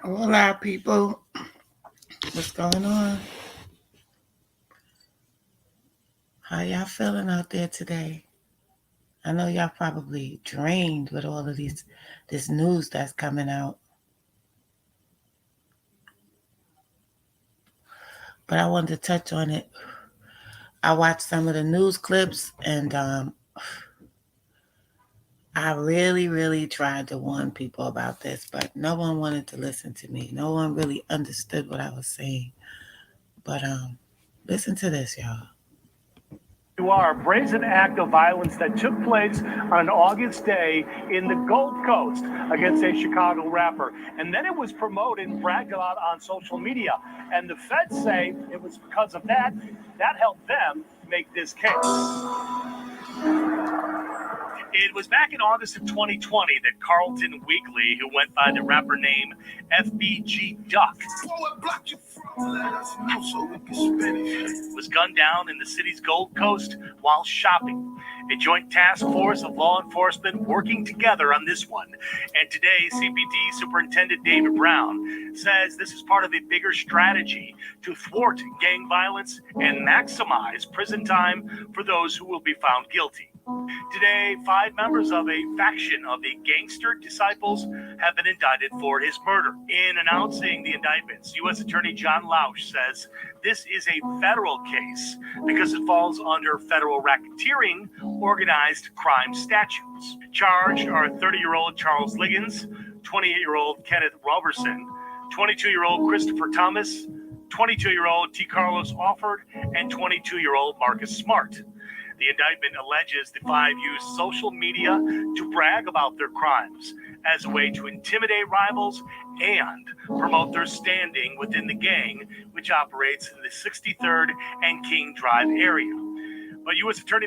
Hola, people. What's going on? How y'all feeling out there today? I know y'all probably drained with all of this news that's coming out, but I wanted to touch on it. I watched some of the news clips, and I really tried to warn people about this, but no one wanted to listen to me. No one really understood what I was saying. But listen to this, y'all. You are a brazen act of violence that took place on an August day in the Gold Coast against a Chicago rapper. And then it was promoted and bragged about on social media. And the feds say it was because of that helped them make this case. It was back in August of 2020 that Carlton Weekly, who went by the rapper name FBG Duck, was gunned down in the city's Gold Coast while shopping. A joint task force of law enforcement working together on this one. And today, CPD Superintendent David Brown says this is part of a bigger strategy to thwart gang violence and maximize prison time for those who will be found guilty. Today, 5 members of a faction of the Gangster Disciples have been indicted for his murder. In announcing the indictments, U.S. Attorney John Lausch says this is a federal case because it falls under federal racketeering organized crime statutes. Charged are 30-year-old Charles Liggins, 28-year-old Kenneth Roberson, 22-year-old Christopher Thomas, 22-year-old T. Carlos Offord, and 22-year-old Marcus Smart. The indictment alleges the 5 used social media to brag about their crimes as a way to intimidate rivals and promote their standing within the gang, which operates in the 63rd and King Drive area. But U.S. Attorney...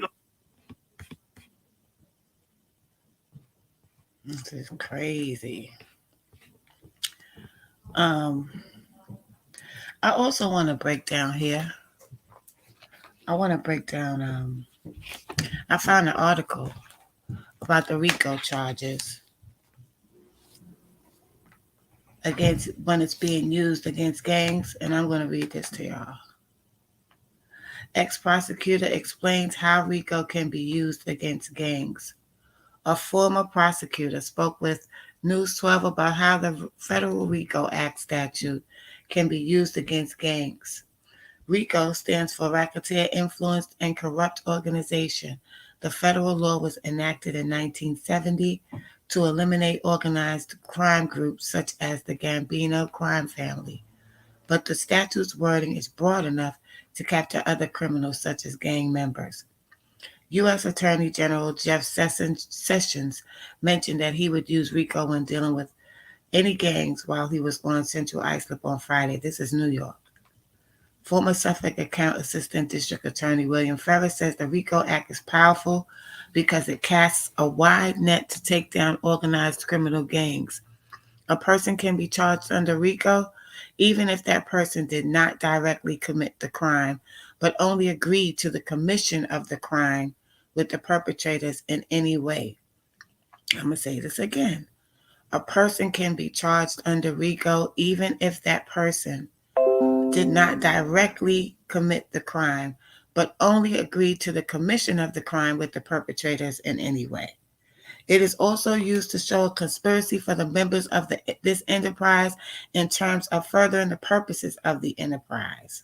This is crazy. I also want to break down here. I found an article about the RICO charges against when it's being used against gangs, and I'm going to read this to y'all. Ex-prosecutor explains how RICO can be used against gangs. A former prosecutor spoke with News 12 about how the Federal RICO Act statute can be used against gangs. RICO stands for Racketeer Influenced and Corrupt Organization. The federal law was enacted in 1970 to eliminate organized crime groups such as the Gambino crime family. But the statute's wording is broad enough to capture other criminals such as gang members. U.S. Attorney General Jeff Sessions mentioned that he would use RICO when dealing with any gangs while he was on Central Islip on Friday. This is New York. Former Suffolk Account Assistant District Attorney William Ferris says the RICO Act is powerful because it casts a wide net to take down organized criminal gangs. A person can be charged under RICO even if that person did not directly commit the crime, but only agreed to the commission of the crime with the perpetrators in any way. I'm going to say this again. A person can be charged under RICO even if that person did not directly commit the crime, but only agreed to the commission of the crime with the perpetrators in any way. It is also used to show a conspiracy for the members of this enterprise in terms of furthering the purposes of the enterprise.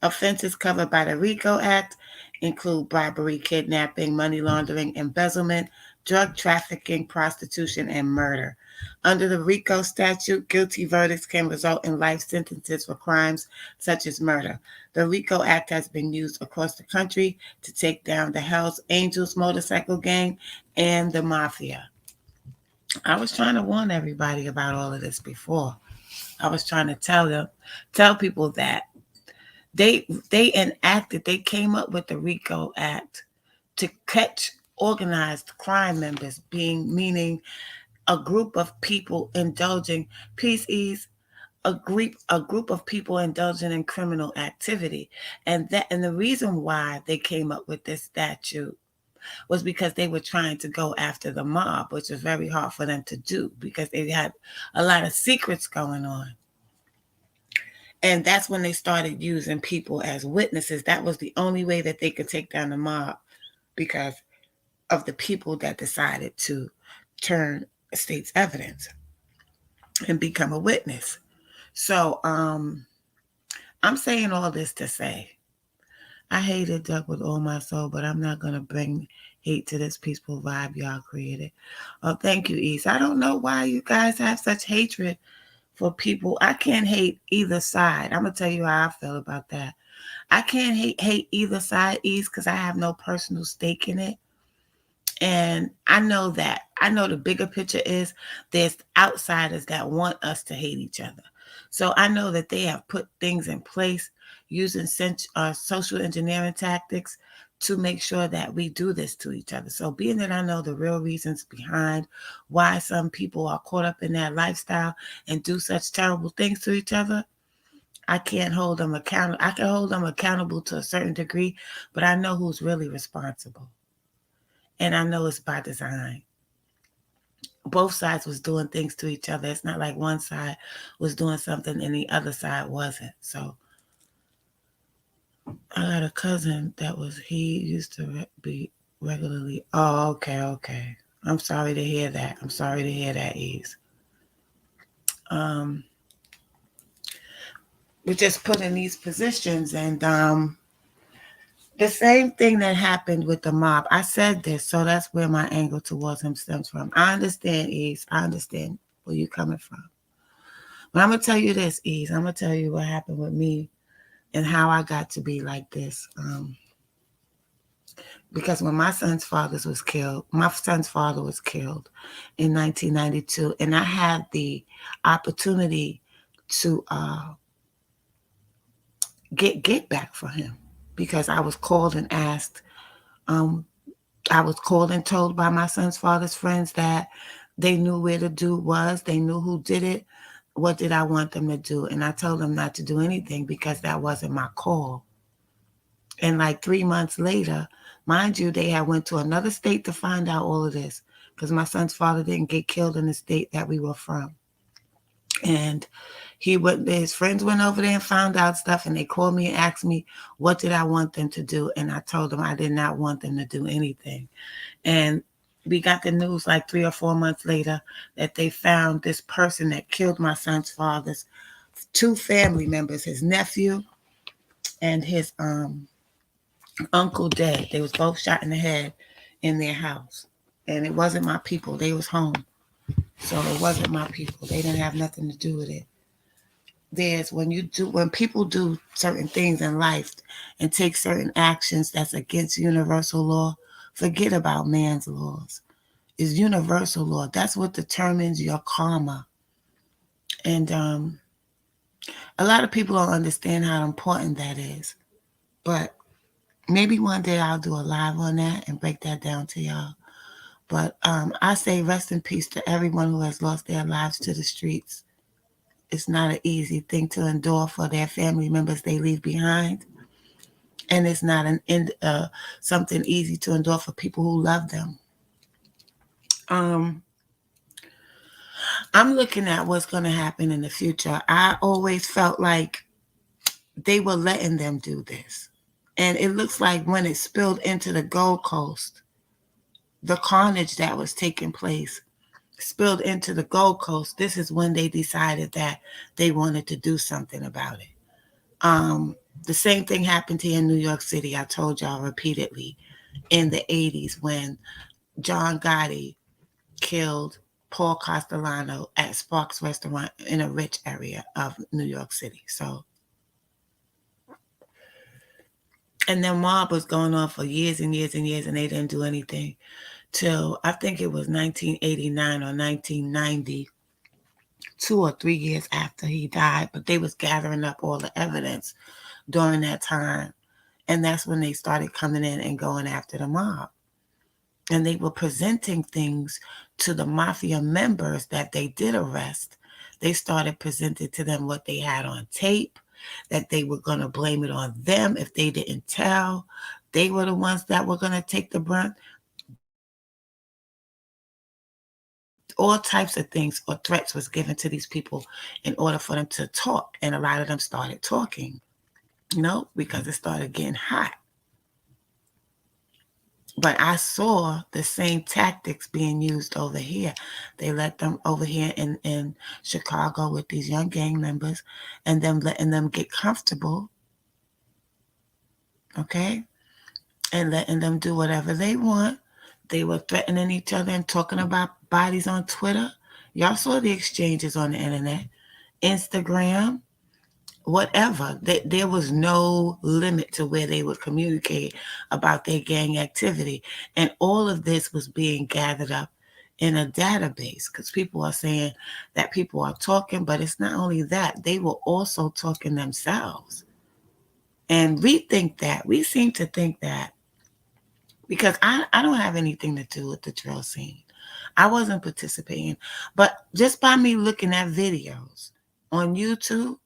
Offenses covered by the RICO Act include bribery, kidnapping, money laundering, embezzlement, drug trafficking, prostitution, and murder. Under the RICO statute, guilty verdicts can result in life sentences for crimes such as murder. The RICO Act has been used across the country to take down the Hells Angels motorcycle gang and the mafia. I was trying to warn everybody about all of this before. I was trying to tell people that they came up with the RICO Act to catch organized crime members, meaning a group of people indulging, a group of people indulging in criminal activity. And the reason why they came up with this statute was because they were trying to go after the mob, which was very hard for them to do because they had a lot of secrets going on. And that's when they started using people as witnesses. That was the only way that they could take down the mob because of the people that decided to turn state's evidence and become a witness. So I'm saying all this to say I hated Duck with all my soul, but I'm not gonna bring hate to this peaceful vibe y'all created. Oh, thank you, East. I don't know why you guys have such hatred for people. I can't hate either side. I'm gonna tell you how I feel about that. I can't hate either side, East, because I have no personal stake in it. And I know that. I know the bigger picture is there's outsiders that want us to hate each other. So I know that they have put things in place using social engineering tactics to make sure that we do this to each other. So being that I know the real reasons behind why some people are caught up in that lifestyle and do such terrible things to each other, I can't hold them accountable. I can hold them accountable to a certain degree, but I know who's really responsible. And I know it's by design. Both sides was doing things to each other. It's not like one side was doing something and the other side wasn't. So I got a cousin that he used to be regularly. Oh, okay, okay. I'm sorry to hear that. I'm sorry to hear that, Ease. Um, we're just put in these positions, and the same thing that happened with the mob. I said this, so that's where my anger towards him stems from. I understand, Ease. I understand where you're coming from. But I'm gonna tell you this, Ease. I'm gonna tell you what happened with me and how I got to be like this. Because when my son's father was killed in 1992, and I had the opportunity to get back for him because I was called and asked. Um, I was called and told by my son's father's friends that they knew where the dude was, they knew who did it. What did I want them to do? And I told them not to do anything because that wasn't my call. And like 3 months later, mind you, they had went to another state to find out all of this because my son's father didn't get killed in the state that we were from. And his friends went over there and found out stuff, and they called me and asked me what did I want them to do, and I told them I did not want them to do anything. And we got the news like 3 or 4 months later that they found this person that killed my son's father's two family members, his nephew and his uncle dead. They was both shot in the head in their house. And it wasn't my people. They was home. So it wasn't my people. They didn't have nothing to do with it. When people do certain things in life and take certain actions that's against universal law, forget about man's laws. It's universal law. That's what determines your karma. And a lot of people don't understand how important that is. But maybe one day I'll do a live on that and break that down to y'all. But I say rest in peace to everyone who has lost their lives to the streets. It's not an easy thing to endure for their family members they leave behind. And it's not something easy to endure for people who love them. Um, I'm looking at what's going to happen in the future. I always felt like they were letting them do this. And it looks like when it spilled into the Gold Coast, the carnage that was taking place spilled into the Gold Coast. This is when they decided that they wanted to do something about it. The same thing happened here in New York City. I told y'all repeatedly in the 80s when John Gotti killed Paul Castellano at Sparks Restaurant in a rich area of New York City. So, and then mob was going on for years and years and years, and they didn't do anything till I think it was 1989 or 1990, 2 or 3 years after he died. But they was gathering up all the evidence during that time, and that's when they started coming in and going after the mob. And they were presenting things to the mafia members that they did arrest. They started presenting to them what they had on tape, that they were going to blame it on them if they didn't tell. They were the ones that were going to take the brunt. all types of things or threats was given to these people in order for them to talk, and a lot of them started talking, because it started getting hot. But I saw the same tactics being used over here. They let them over here in Chicago with these young gang members, and then letting them get comfortable, okay, and letting them do whatever they want. They were threatening each other and talking about bodies on Twitter. Y'all saw the exchanges on the internet, Instagram, whatever. There was no limit to where they would communicate about their gang activity. And all of this was being gathered up in a database, because people are saying that people are talking, but it's not only that, they were also talking themselves. And we seem to think that, because I don't have anything to do with the drill scene. I wasn't participating. But just by me looking at videos on YouTube,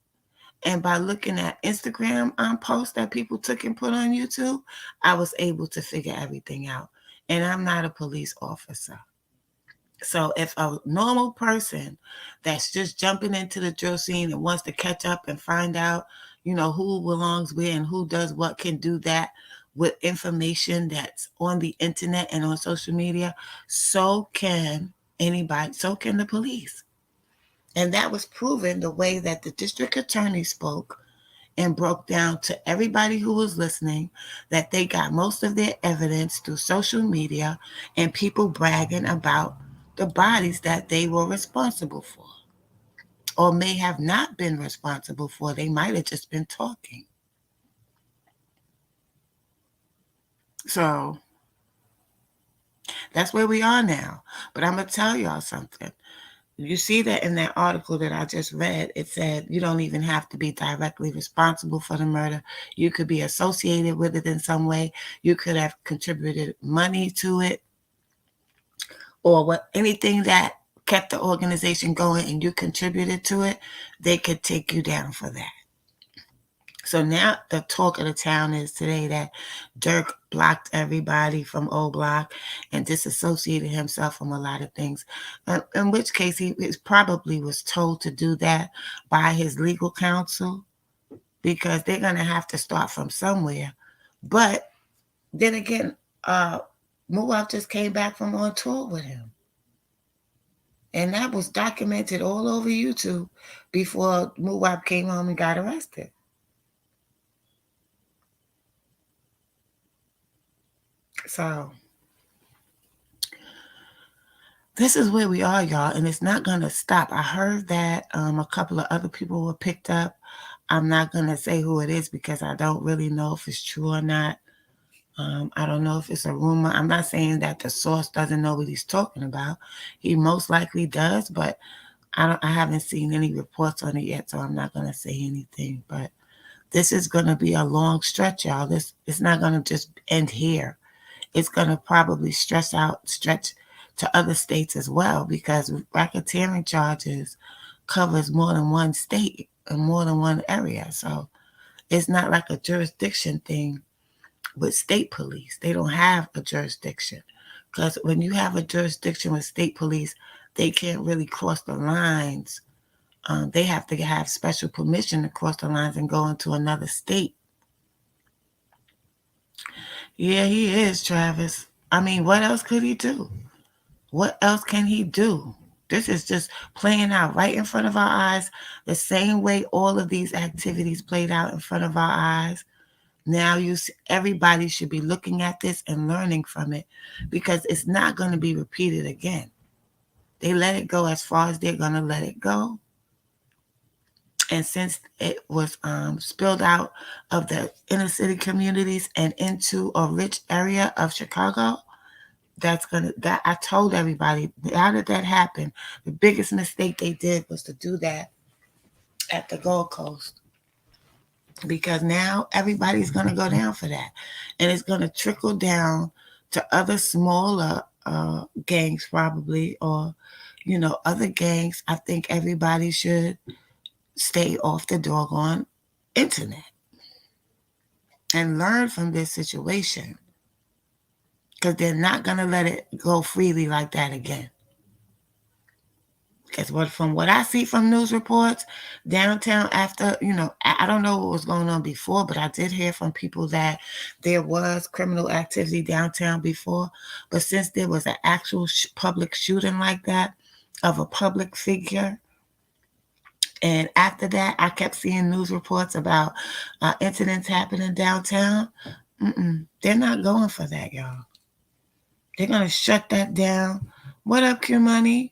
and by looking at Instagram posts that people took and put on YouTube, I was able to figure everything out. And I'm not a police officer. So if a normal person that's just jumping into the drill scene and wants to catch up and find out, who belongs where and who does what, can do that with information that's on the internet and on social media, so can anybody, so can the police. And that was proven the way that the district attorney spoke and broke down to everybody who was listening that they got most of their evidence through social media and people bragging about the bodies that they were responsible for, or may have not been responsible for. They might have just been talking. So that's where we are now. But I'm going to tell y'all something. You see that in that article that I just read, it said you don't even have to be directly responsible for the murder. You could be associated with it in some way. You could have contributed money to it, or anything that kept the organization going and you contributed to it, they could take you down for that. So now the talk of the town is today that Dirk blocked everybody from O Block and disassociated himself from a lot of things. In which case, he probably was told to do that by his legal counsel, because they're going to have to start from somewhere. But then again, Muab just came back from on tour with him. And that was documented all over YouTube before Muab came home and got arrested. So this is where we are, y'all, and it's not going to stop. I heard that a couple of other people were picked up. I'm not going to say who it is because I don't really know if it's true or not. I don't know if it's a rumor. I'm not saying that the source doesn't know what he's talking about. He most likely does, but I haven't seen any reports on it yet, so I'm not going to say anything. But this is going to be a long stretch, y'all. It's not going to just end here. It's going to probably stretch to other states as well, because racketeering charges covers more than one state and more than one area. So it's not like a jurisdiction thing with state police. They don't have a jurisdiction, because when you have a jurisdiction with state police, they can't really cross the lines. They have to have special permission to cross the lines and go into another state. Yeah, he is, Travis. I mean, what else could he do? What else can he do? This is just playing out right in front of our eyes, the same way all of these activities played out in front of our eyes. Now everybody should be looking at this and learning from it, because it's not going to be repeated again. They let it go as far as they're going to let it go. And since it was spilled out of the inner city communities and into a rich area of Chicago, that I told everybody, how did that happen? The biggest mistake they did was to do that at the Gold Coast, because now everybody's going to go down for that, and it's going to trickle down to other smaller gangs probably, or other gangs. I think everybody should stay off the doggone internet and learn from this situation, because they're not going to let it go freely like that again. Because from what I see from news reports, downtown after, I don't know what was going on before, but I did hear from people that there was criminal activity downtown before. But since there was an actual public shooting like that of a public figure, and after that, I kept seeing news reports about incidents happening downtown. They're not going for that, y'all. They're going to shut that down. What up, Q Money?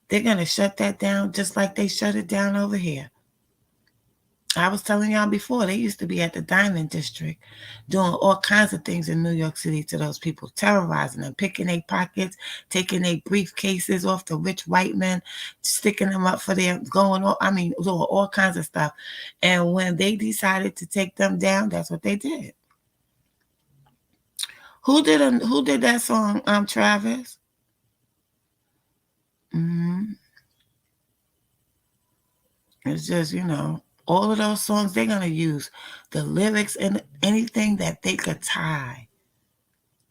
They're going to shut that down just like they shut it down over here. I was telling y'all before, they used to be at the Diamond District doing all kinds of things in New York City to those people, terrorizing them, picking their pockets, taking their briefcases off the rich white men, sticking them up for their going on. I mean, doing all kinds of stuff. And when they decided to take them down, that's what they did. Who did that song? Travis. Mm-hmm. It's just, all of those songs, they're going to use the lyrics and anything that they could tie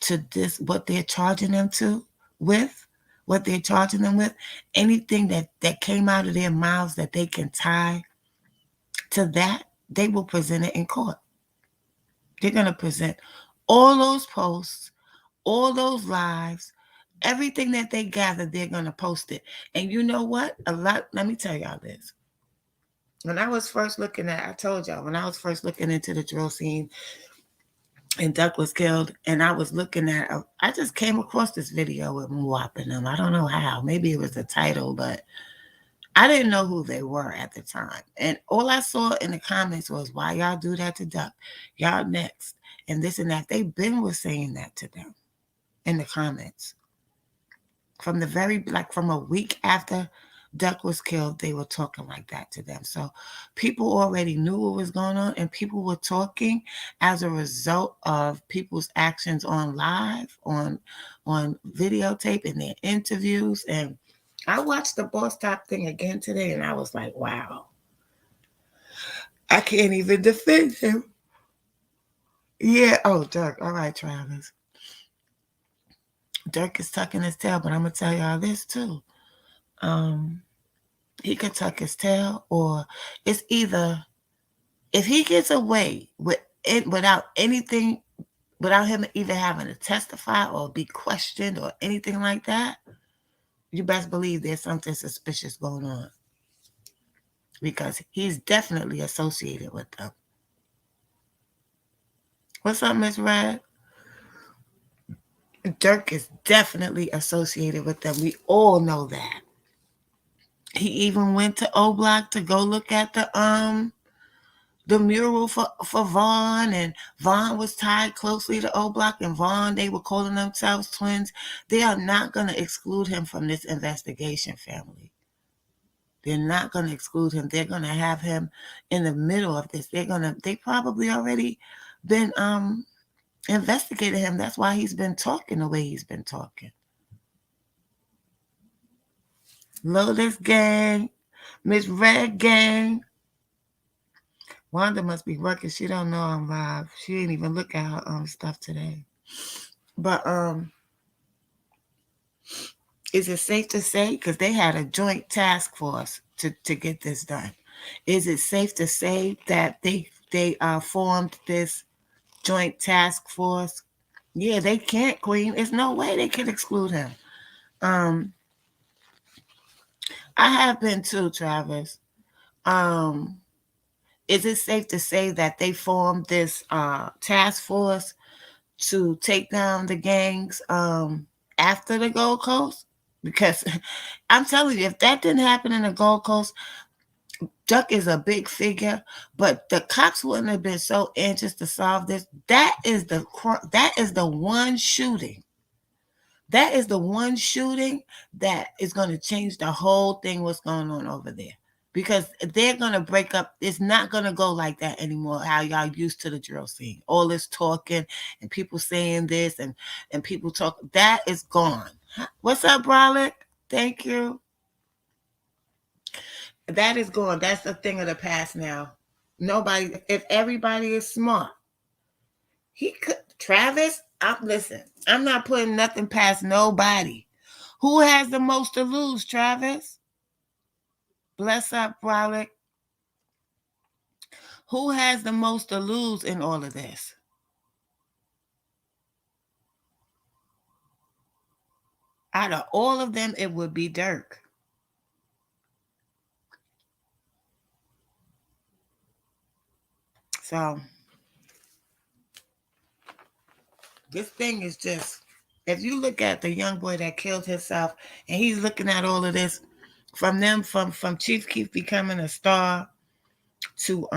to this, what they're charging them to with, what they're charging them with, anything that came out of their mouths that they can tie to that, they will present it in court. They're going to present all those posts, all those lives, everything that they gathered, they're going to post it. And you know what? Let me tell y'all this. When I was first looking at, I told y'all, when I was first looking into the drill scene and Duck was killed, and I was looking at, I just came across this video with Mwap and them. I don't know how. Maybe it was the title, but I didn't know who they were at the time. And all I saw in the comments was, why y'all do that to Duck? Y'all next. And this and that. They been was saying that to them in the comments. From from a week after Duck was killed, they were talking like that to them. So people already knew what was going on, and people were talking as a result of people's actions on live, on videotape, in their interviews. And I watched the Boss Top thing again today, and I was like, wow, I can't even defend him. Yeah. Oh, Dirk. All right, Travis. Dirk is tucking his tail, but I'm gonna tell y'all this too. Um, he could tuck his tail, or it's either, if he gets away with it without anything, without him even having to testify or be questioned or anything like that, you best believe there's something suspicious going on, because he's definitely associated with them. What's up, Miss Red? Dirk is definitely associated with them. We all know that. He even went to O Block to go look at the mural for Vaughn, and Vaughn was tied closely to O Block, and Vaughn, they were calling themselves twins. They are not going to exclude him from this investigation, family. They're not going to exclude him. They're going to have him in the middle of this. They probably already been investigating him. That's why he's been talking the way he's been talking. Lotus gang, Miss Red gang. Wanda must be working. She don't know I'm live. She didn't even look at her stuff today. But is it safe to say, because they had a joint task force to get this done? Is it safe to say that they formed this joint task force? Yeah, they can't, Queen. There's no way they can exclude him. I have been too, Travis. Um, is it safe to say that they formed this task force to take down the gangs after the Gold Coast? Because I'm telling you, if that didn't happen in the Gold Coast, Duck is a big figure, but the cops wouldn't have been so anxious to solve this. That is the one shooting. That is the one shooting that is going to change the whole thing. What's going on over there? Because they're going to break up. It's not going to go like that anymore, how y'all used to the drill scene. All this talking and people saying this and people talk. That is gone. What's up, Brolic? Thank you. That is gone. That's a thing of the past now. Nobody, if everybody is smart, he could. Travis, listen, I'm not putting nothing past nobody. Who has the most to lose, Travis? Bless up, Frolic. Who has the most to lose in all of this? Out of all of them, it would be Dirk. So this thing is just, if you look at the young boy that killed himself, and he's looking at all of this, from them, from Chief Keef becoming a star to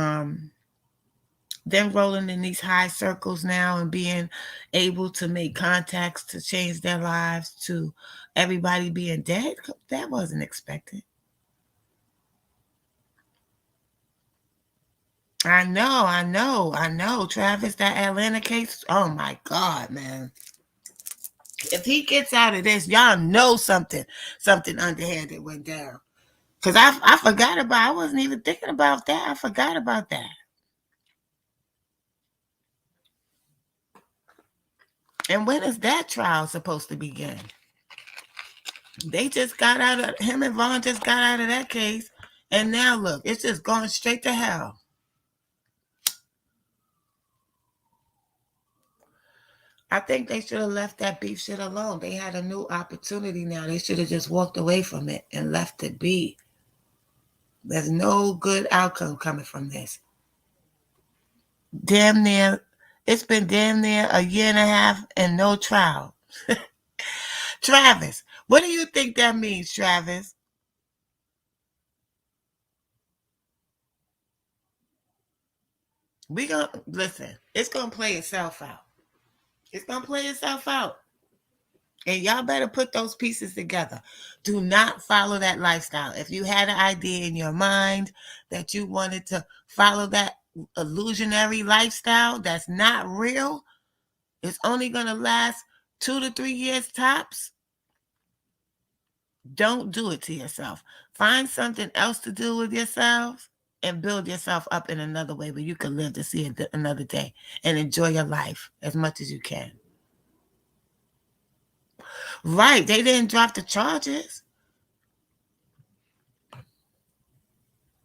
them rolling in these high circles now and being able to make contacts to change their lives, to everybody being dead, that wasn't expected. I know, Travis, that Atlanta case. Oh my God, man. If he gets out of this, y'all know something underhanded went down. Cause I forgot about. I wasn't even thinking about that. I forgot about that. And when is that trial supposed to begin? They just got out of him and Vaughn just got out of that case, and now look, it's just going straight to hell. I think they should have left that beef shit alone. They had a new opportunity now. They should have just walked away from it and left it be. There's no good outcome coming from this. Damn near, it's been damn near a year and a half and no trial. Travis, what do you think that means, Travis? We gonna listen. It's gonna play itself out. It's gonna play itself out. And y'all better put those pieces together. Do not follow that lifestyle. If you had an idea in your mind that you wanted to follow that illusionary lifestyle that's not real, it's only going to last 2 to 3 years tops. Don't do it to yourself. Find something else to do with yourself and build yourself up in another way where you can live to see another day and enjoy your life as much as you can. Right. They didn't drop the charges.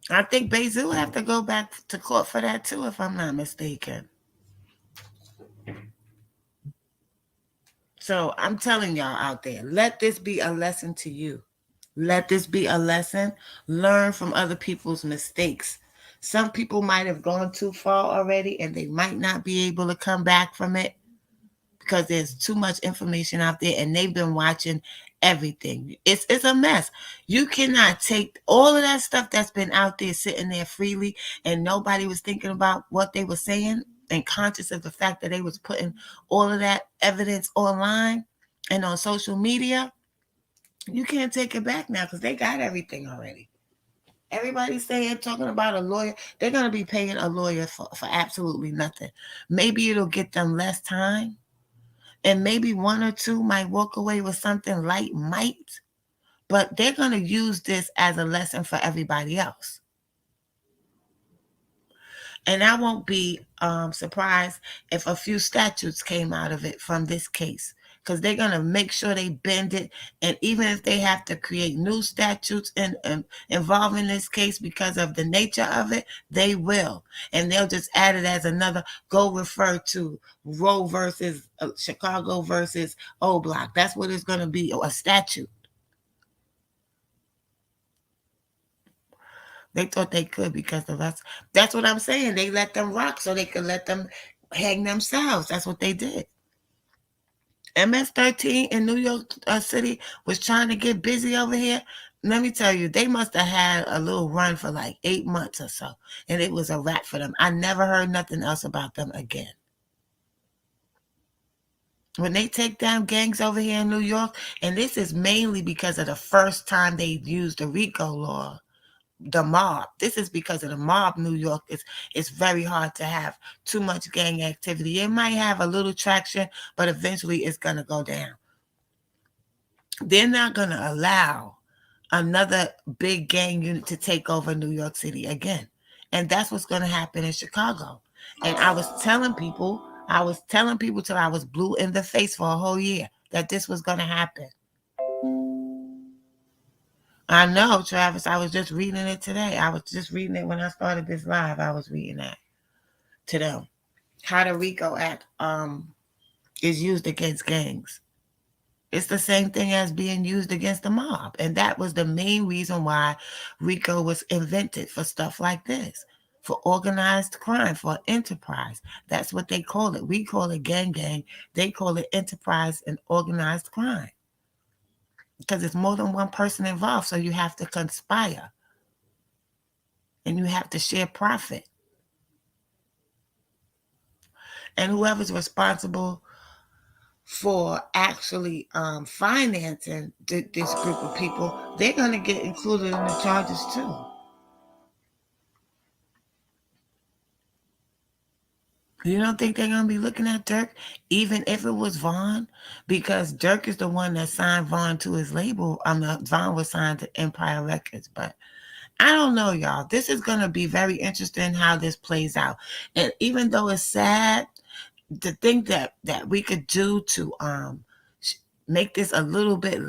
I think Bezu have to go back to court for that too, if I'm not mistaken. So I'm telling y'all out there, let this be a lesson to you. Let this be a lesson. Learn from other people's mistakes. Some people might have gone too far already and they might not be able to come back from it because there's too much information out there and they've been watching everything. It's a mess. You cannot take all of that stuff that's been out there sitting there freely and nobody was thinking about what they were saying and conscious of the fact that they was putting all of that evidence online and on social media. You can't take it back now because they got everything already. Everybody's saying, talking about a lawyer. They're going to be paying a lawyer for absolutely nothing. Maybe it'll get them less time, and maybe one or two might walk away with something light, might, but they're going to use this as a lesson for everybody else. And I won't be surprised if a few statutes came out of it from this case, because they're going to make sure they bend it. And even if they have to create new statutes involving this case because of the nature of it, they will. And they'll just add it as another, go refer to Roe versus Chicago versus O Block. That's what it's going to be, a statute. They thought they could because of us. That's what I'm saying. They let them rock so they could let them hang themselves. That's what they did. MS-13 in New York City was trying to get busy over here. Let me tell you, they must have had a little run for like 8 months or so, and it was a wrap for them. I never heard nothing else about them again. When they take down gangs over here in New York, and this is mainly because of the first time they used the RICO law, the mob. This is because of the mob. New York is it's very hard to have too much gang activity. It might have a little traction, but eventually it's gonna go down. They're not gonna allow another big gang unit to take over New York City again. And that's what's gonna happen in Chicago. And I was telling people till I was blue in the face for a whole year that this was gonna happen. I know, Travis. I was just reading it today. I was just reading it when I started this live. I was reading that to them. How the RICO Act is used against gangs. It's the same thing as being used against the mob. And that was the main reason why RICO was invented, for stuff like this, for organized crime, for enterprise. That's what they call it. We call it gang. They call it enterprise and organized crime, because it's more than one person involved. So you have to conspire and you have to share profit. And whoever's responsible for actually financing this group of people, they're going to get included in the charges too. You don't think they're going to be looking at Dirk, even if it was Vaughn? Because Dirk is the one that signed Vaughn to his label. Vaughn was signed to Empire Records. But I don't know, y'all. This is going to be very interesting how this plays out. And even though it's sad, the thing that we could do to make this a little bit,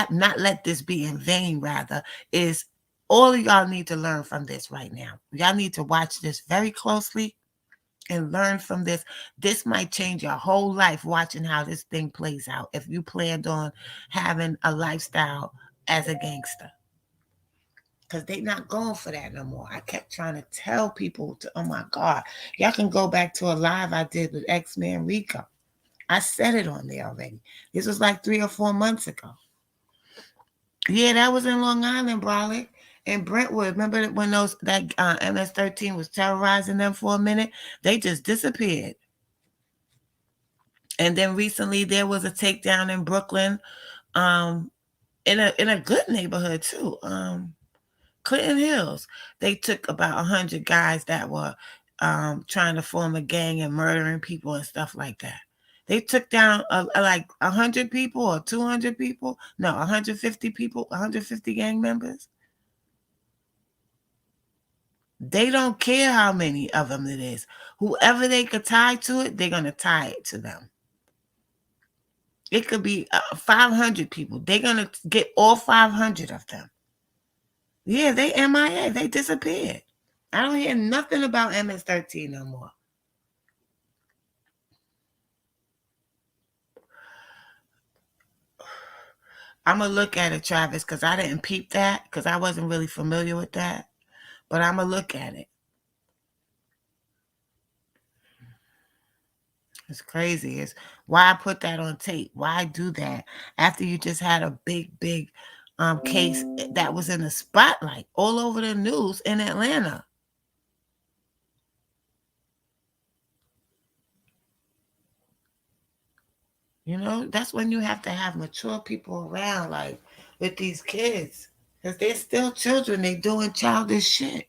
not let this be in vain, rather, is all of y'all need to learn from this right now. Y'all need to watch this very closely and learn from this. This might change your whole life, watching how this thing plays out, if you planned on having a lifestyle as a gangster. Because they not going for that no more. I kept trying to tell people to, oh my God, y'all can go back to a live I did with X-Man Rico. I said it on there already. This was like 3 or 4 months ago. Yeah, that was in Long Island, Brolic. In Brentwood. Remember when that MS-13 was terrorizing them for a minute? They just disappeared. And then recently there was a takedown in Brooklyn, um, in a good neighborhood too. Clinton Hills. They took about 100 guys that were trying to form a gang and murdering people and stuff like that. They took down like 100 people or 200 people. No, 150 people, 150 gang members. They don't care how many of them it is. Whoever they could tie to it, they're going to tie it to them. It could be 500 people. They're going to get all 500 of them. Yeah, they MIA. They disappeared. I don't hear nothing about MS-13 no more. I'm going to look at it, Travis, because I didn't peep that, because I wasn't really familiar with that. But I'm going to look at it. It's crazy. It's why I put that on tape. Why do that after you just had a big case that was in the spotlight all over the news in Atlanta. You know, that's when you have to have mature people around, like with these kids, because they're still children. They doing childish shit.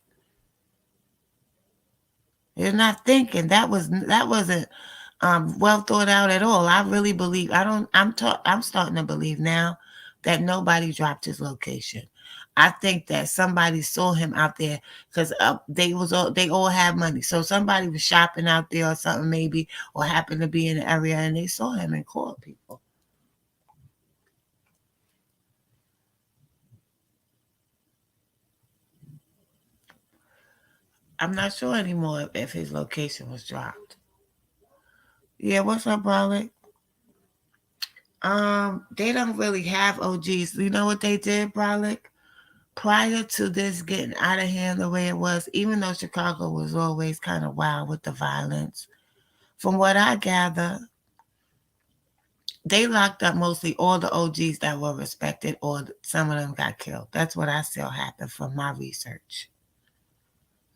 They're not thinking. That wasn't well thought out at all. I really believe. I don't. I'm starting to believe now that nobody dropped his location. I think that somebody saw him out there, because they all have money. So somebody was shopping out there or something, maybe, or happened to be in the area, and they saw him and called people. I'm not sure anymore if his location was dropped. Yeah, what's up, Brolic? They don't really have OGs. You know what they did, Brolic? Prior to this getting out of hand the way it was, even though Chicago was always kind of wild with the violence, from what I gather, they locked up mostly all the OGs that were respected, or some of them got killed. That's what I saw happen from my research.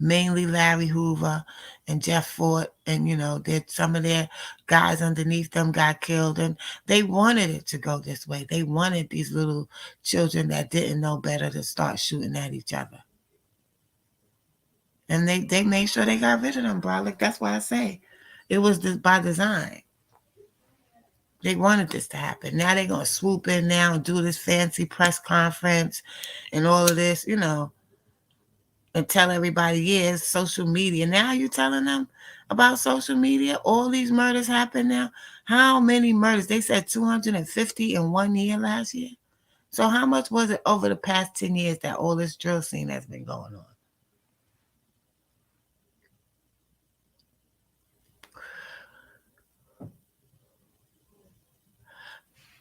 Mainly Larry Hoover and Jeff Fort, and some of their guys underneath them got killed, and they wanted it to go this way. They wanted these little children that didn't know better to start shooting at each other, and they made sure they got rid of them, bro. Like, that's why I say it was by design. They wanted this to happen. Now they're gonna swoop in now and do this fancy press conference and all of this, and tell everybody, yeah, it's social media. Now you're telling them about social media? All these murders happen now. How many murders? They said 250 in 1 year last year. So how much was it over the past 10 years that all this drill scene has been going on?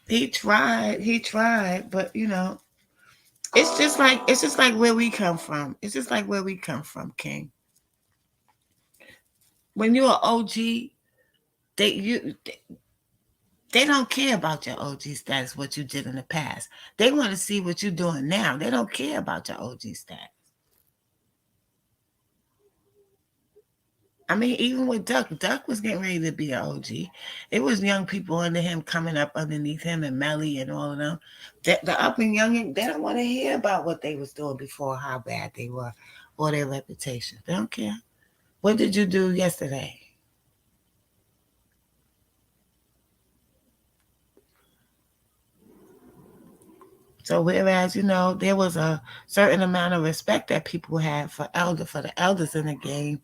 He tried, but it's just like where we come from. It's just like where we come from, King. When you're an OG, they don't care about your OG status, what you did in the past. They want to see what you're doing now. They don't care about your OG status. I mean, even with Duck was getting ready to be an OG. It was young people under him coming up underneath him and Melly and all of them. The up and young, they don't want to hear about what they was doing before, how bad they were, or their reputation. They don't care. What did you do yesterday? So whereas there was a certain amount of respect that people had for the elders in the game,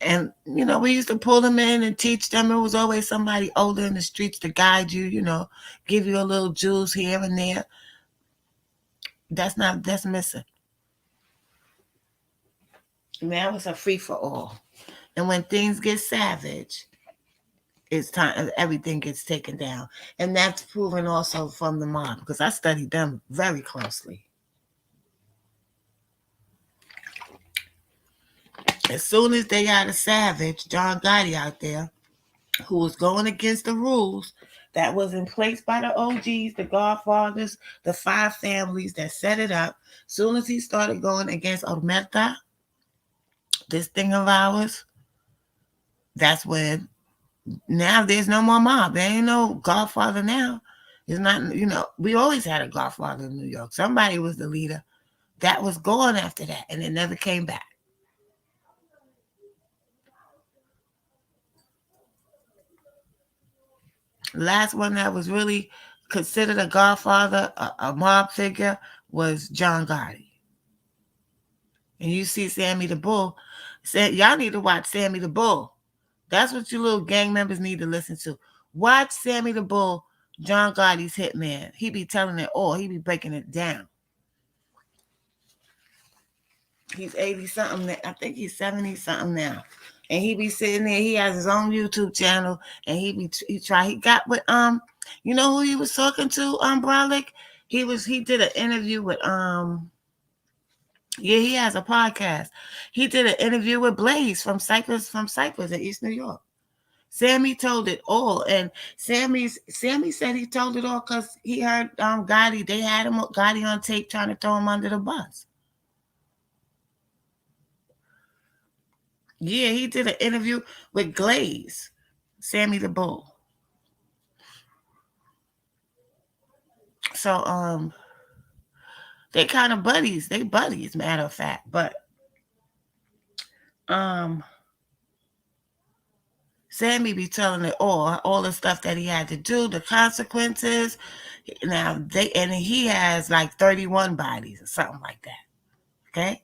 and we used to pull them in and teach them. It was always somebody older in the streets to guide you, give you a little juice here and there. That's missing. Now it's a free for all, and when things get savage, it's time everything gets taken down, and that's proven also from the mob because I studied them very closely. As soon as they got a savage, John Gotti out there, who was going against the rules that was in place by the OGs, the Godfathers, the five families that set it up. Soon as he started going against Omerta, this thing of ours, that's when now there's no more mob. There ain't no Godfather now. It's not, we always had a Godfather in New York. Somebody was the leader that was going after that, and it never came back. Last one that was really considered a godfather, a mob figure, was John Gotti. And you see Sammy the Bull. Y'all need to watch Sammy the Bull. That's what you little gang members need to listen to. Watch Sammy the Bull, John Gotti's hitman. He be telling it all. He be breaking it down. He's 80 something. I think he's 70 something now. And he be sitting there. He has his own YouTube channel, and he got with you know who he was talking to, Brolic? He did an interview with yeah, he has a podcast. He did an interview with Blaze from Cypress in East New York. Sammy told it all, and Sammy said he told it all because he heard Gotti. They had him Gotti on tape trying to throw him under the bus. Yeah, he did an interview with Glaze, Sammy the Bull. So they kind of buddies. They buddies, matter of fact. But um Sammy be telling it all the stuff that he had to do, the consequences. Now he has like 31 bodies or something like that. Okay?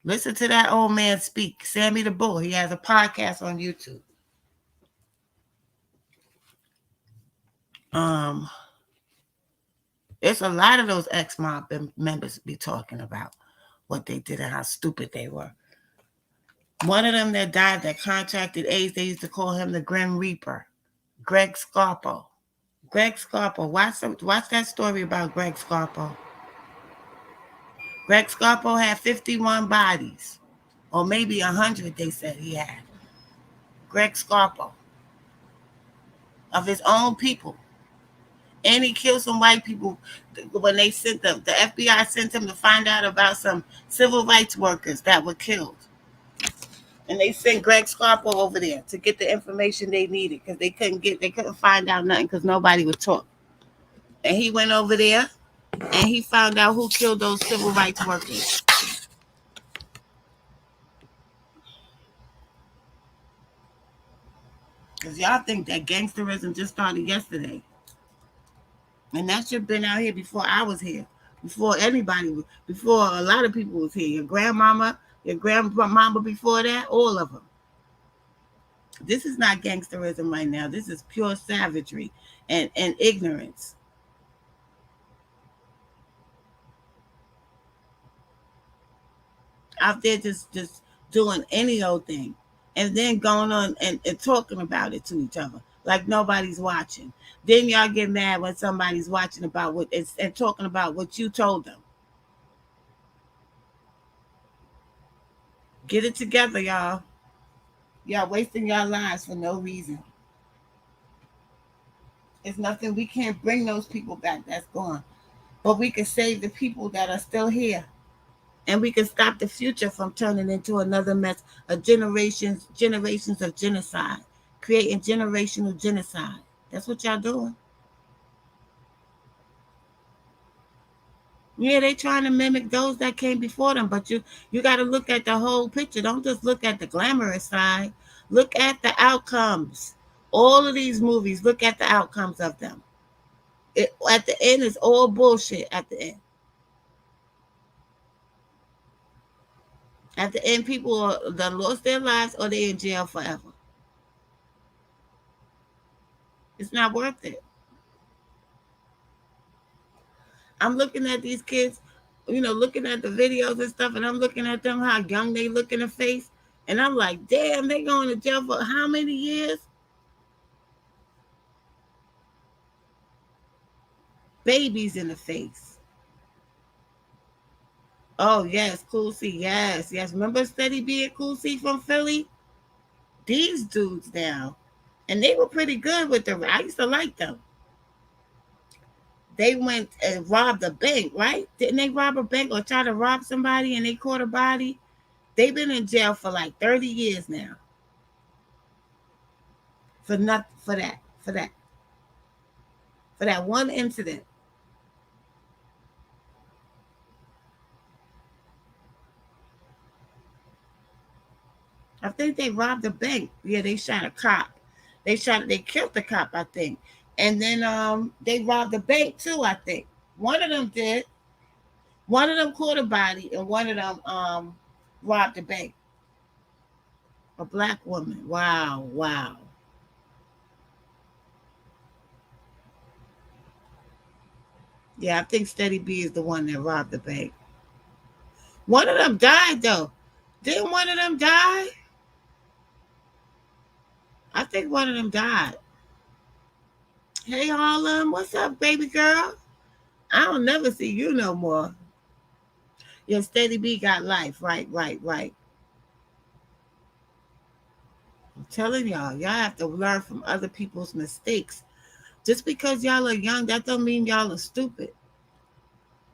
Listen to that old man speak. Sammy the Bull. He has a podcast on YouTube. Um it's a lot of those ex-mob members be talking about what they did and how stupid they were. One of them that died that contracted AIDS, they used to call him the Grim Reaper, Greg Scarpo. Greg Scarpo. Watch that story about Greg Scarpo. Greg Scarpo had 51 bodies, or maybe 100, they said he had. Greg Scarpo, of his own people. And he killed some white people when they sent them. The FBI sent him to find out about some civil rights workers that were killed. And they sent Greg Scarpo over there to get the information they needed because they couldn't find out nothing because nobody would talk. And he went over there and he found out who killed those civil rights workers. Because y'all think that gangsterism just started yesterday. And that should have been out here before I was here. Before a lot of people was here. Your grandmama before that, all of them. This is not gangsterism right now. This is pure savagery and ignorance. out there just doing any old thing, and then going on and talking about it to each other like nobody's watching. Then y'all get mad when somebody's watching about what it's and talking about what you told them. Get it together, y'all. Y'all wasting y'all lives for no reason. It's nothing. We can't bring those people back. That's gone. But we can save the people that are still here. And we can stop the future from turning into another mess of generations of genocide, creating generational genocide. That's what y'all doing. Yeah, they trying to mimic those that came before them, but you got to look at the whole picture. Don't just look at the glamorous side. Look at the outcomes. All of these movies, look at the outcomes of them. At the end, it's all bullshit. At the end, people are done lost their lives or they in jail forever. It's not worth it. I'm looking at these kids, looking at the videos and stuff, and I'm looking at them how young they look in the face, and I'm like, damn, they going to jail for how many years? Babies in the face. Oh yes, Cool C, yes, yes. Remember Steady being Cool C from Philly? These dudes now, and they were pretty good with them. I used to like them. They went and robbed a bank, right? Didn't they rob a bank or try to rob somebody and they caught a body? They've been in jail for like 30 years now for nothing, for that one incident. I think they robbed a bank. Yeah, they shot a cop. They killed the cop, I think. And then they robbed a bank too, I think. One of them did. One of them caught a body and one of them robbed a bank. A black woman. Wow, wow. Yeah, I think Steady B is the one that robbed the bank. One of them died though. Didn't one of them die? I think one of them died. Hey Harlem, what's up, baby girl? I don't never see you no more. Yeah, Steady B got life. Right, right, right. I'm telling y'all have to learn from other people's mistakes. Just because y'all are young, that don't mean y'all are stupid.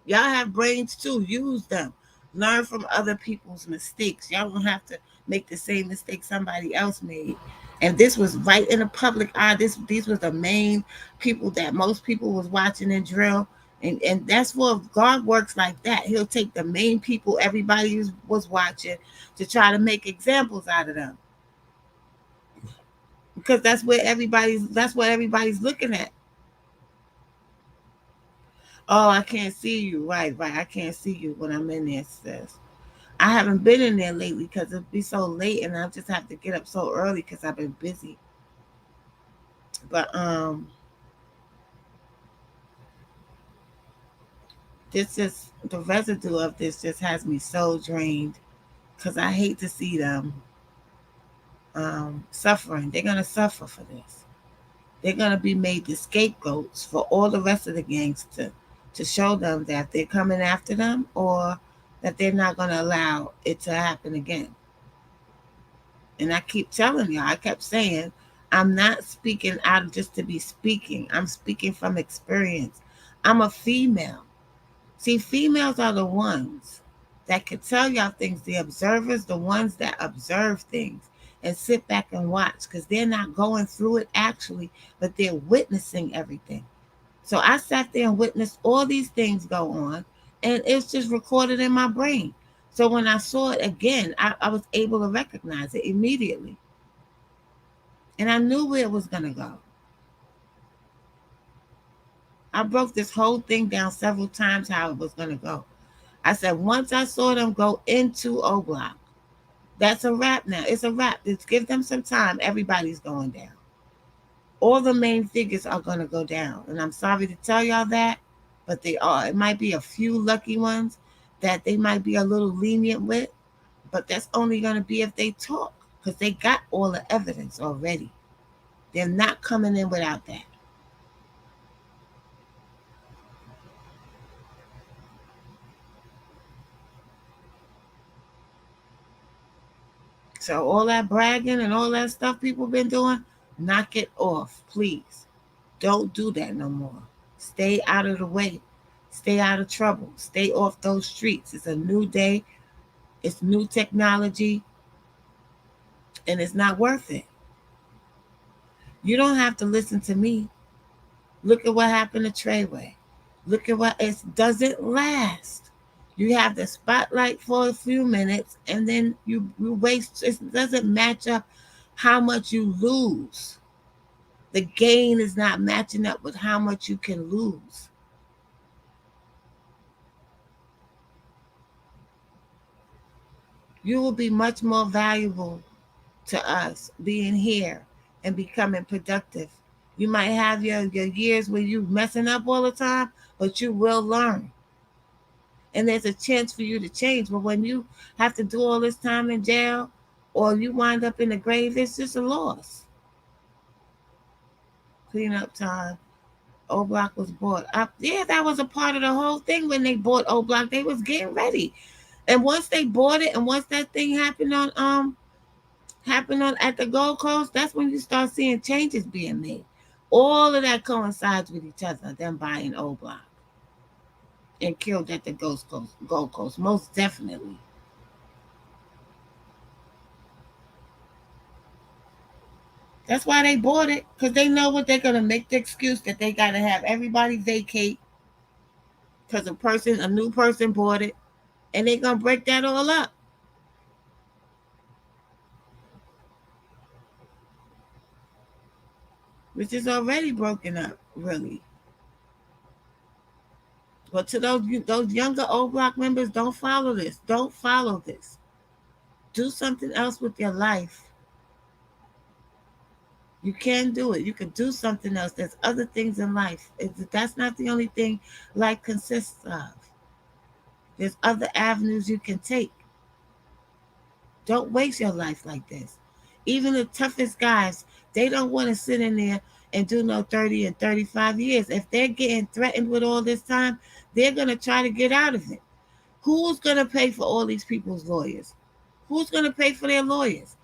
Y'all have brains too. Use them. Learn from other people's mistakes. Y'all don't have to make the same mistake somebody else made. And this was right in the public eye. These were the main people that most people was watching and drill. And that's what God works like that. He'll take the main people everybody was watching to try to make examples out of them. Because that's what everybody's looking at. Oh, I can't see you. Right, right. I can't see you when I'm in there, sis. I haven't been in there lately because it'd be so late and I just have to get up so early because I've been busy. But this just the residue of this just has me so drained because I hate to see them suffering. They're gonna suffer for this. They're gonna be made the scapegoats for all the rest of the gangs to show them that they're coming after them or that they're not gonna allow it to happen again. And I keep telling you, I kept saying, I'm not speaking out of just to be speaking. I'm speaking from experience. I'm a female. See, females are the ones that can tell y'all things, the observers, the ones that observe things and sit back and watch because they're not going through it actually, but they're witnessing everything. So I sat there and witnessed all these things go on, and it's just recorded in my brain. So when I saw it again, I was able to recognize it immediately. And I knew where it was going to go. I broke this whole thing down several times how it was going to go. I said, once I saw them go into O Block, that's a wrap now. It's a wrap. Just give them some time. Everybody's going down. All the main figures are going to go down. And I'm sorry to tell y'all that, but they are. It might be a few lucky ones that they might be a little lenient with, But that's only going to be if they talk, because they got all the evidence already. They're not coming in without that. So all that bragging and all that stuff people been doing, knock it off, please. Don't do that no more. Stay out of the way. Stay out of trouble. Stay off those streets. It's a new day. It's new technology, and it's not worth it. You don't have to listen to me. Look at what happened to Treyway. Look at what it doesn't last. You have the spotlight for a few minutes, and then you waste. It doesn't match up how much you lose. The gain is not matching up with how much you can lose. You will be much more valuable to us being here and becoming productive. You might have your years where you messing up all the time, but you will learn. And there's a chance for you to change. But when you have to do all this time in jail or you wind up in the grave, it's just a loss. Cleanup time. O Block was bought up. Yeah, that was a part of the whole thing when they bought O Block. They was getting ready. And once they bought it and once that thing happened on at the Gold Coast, that's when you start seeing changes being made. All of that coincides with each other, them buying O Block and killed at the Gold Coast, most definitely. That's why they bought it, because they know what they're going to make the excuse that they got to have everybody vacate because a new person bought it, and they're going to break that all up, which is already broken up, really. But to those younger O Block members, don't follow this. Don't follow this. Do something else with your life. You can do it. You can do something else. There's other things in life. That's not the only thing life consists of. There's other avenues you can take. Don't waste your life like this. Even the toughest guys, they don't want to sit in there and do no 30 and 35 years. If they're getting threatened with all this time, they're going to try to get out of it. Who's going to pay for all these people's lawyers? Who's going to pay for their lawyers?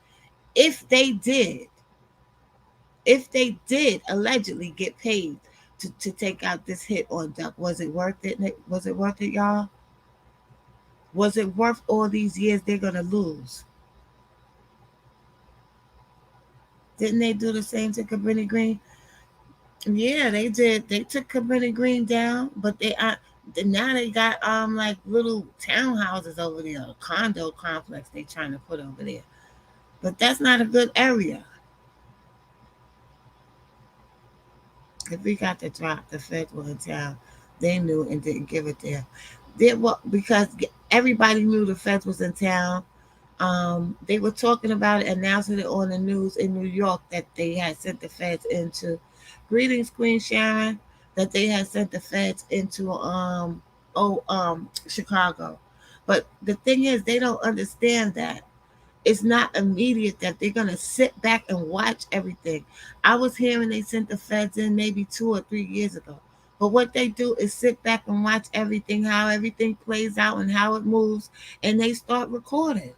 If they did, if they did allegedly get paid to take out this hit on Duck, was it worth it? Was it worth it, y'all? Was it worth all these years they're going to lose? Didn't they do the same to Cabrini Green? Yeah, they did. They took Cabrini Green down, but now they got like little townhouses over there, a condo complex they trying to put over there. But that's not a good area. If we got the drop, the feds were in town. They knew and didn't give it there. Because everybody knew the feds was in town. They were talking about it, announcing it on the news in New York that they had sent the feds into. Greetings, Queen Sharon. That they had sent the feds into Chicago. But the thing is, they don't understand that it's not immediate that they're gonna sit back and watch everything. I was hearing they sent the feds in maybe 2 or 3 years ago. But what they do is sit back and watch everything, how everything plays out and how it moves, and they start recording.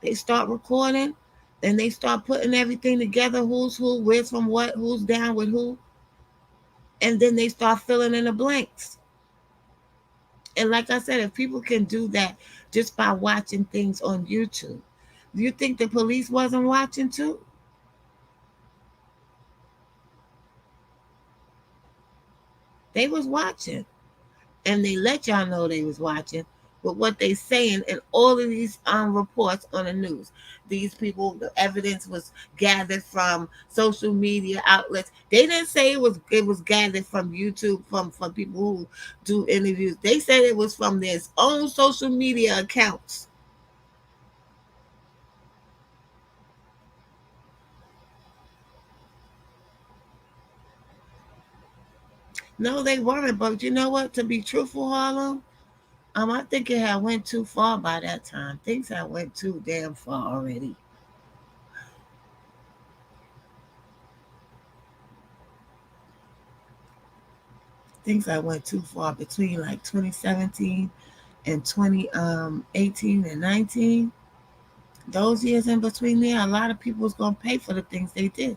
They start recording, then they start putting everything together, who's who, where's from what, who's down with who, and then they start filling in the blanks. And like I said, if people can do that just by watching things on YouTube, do you think the police wasn't watching too? They was watching, and they let y'all know they was watching. But what they saying in all of these reports on the news, these people, the evidence was gathered from social media outlets. They didn't say it was gathered from YouTube, from people who do interviews. They said it was from their own social media accounts. No, they weren't. But you know what? To be truthful, Harlem, I think it had went too far by that time. Things had went too damn far already. Things had went too far between like 2017 and 2018 and 19. Those years in between there, a lot of people was gonna pay for the things they did.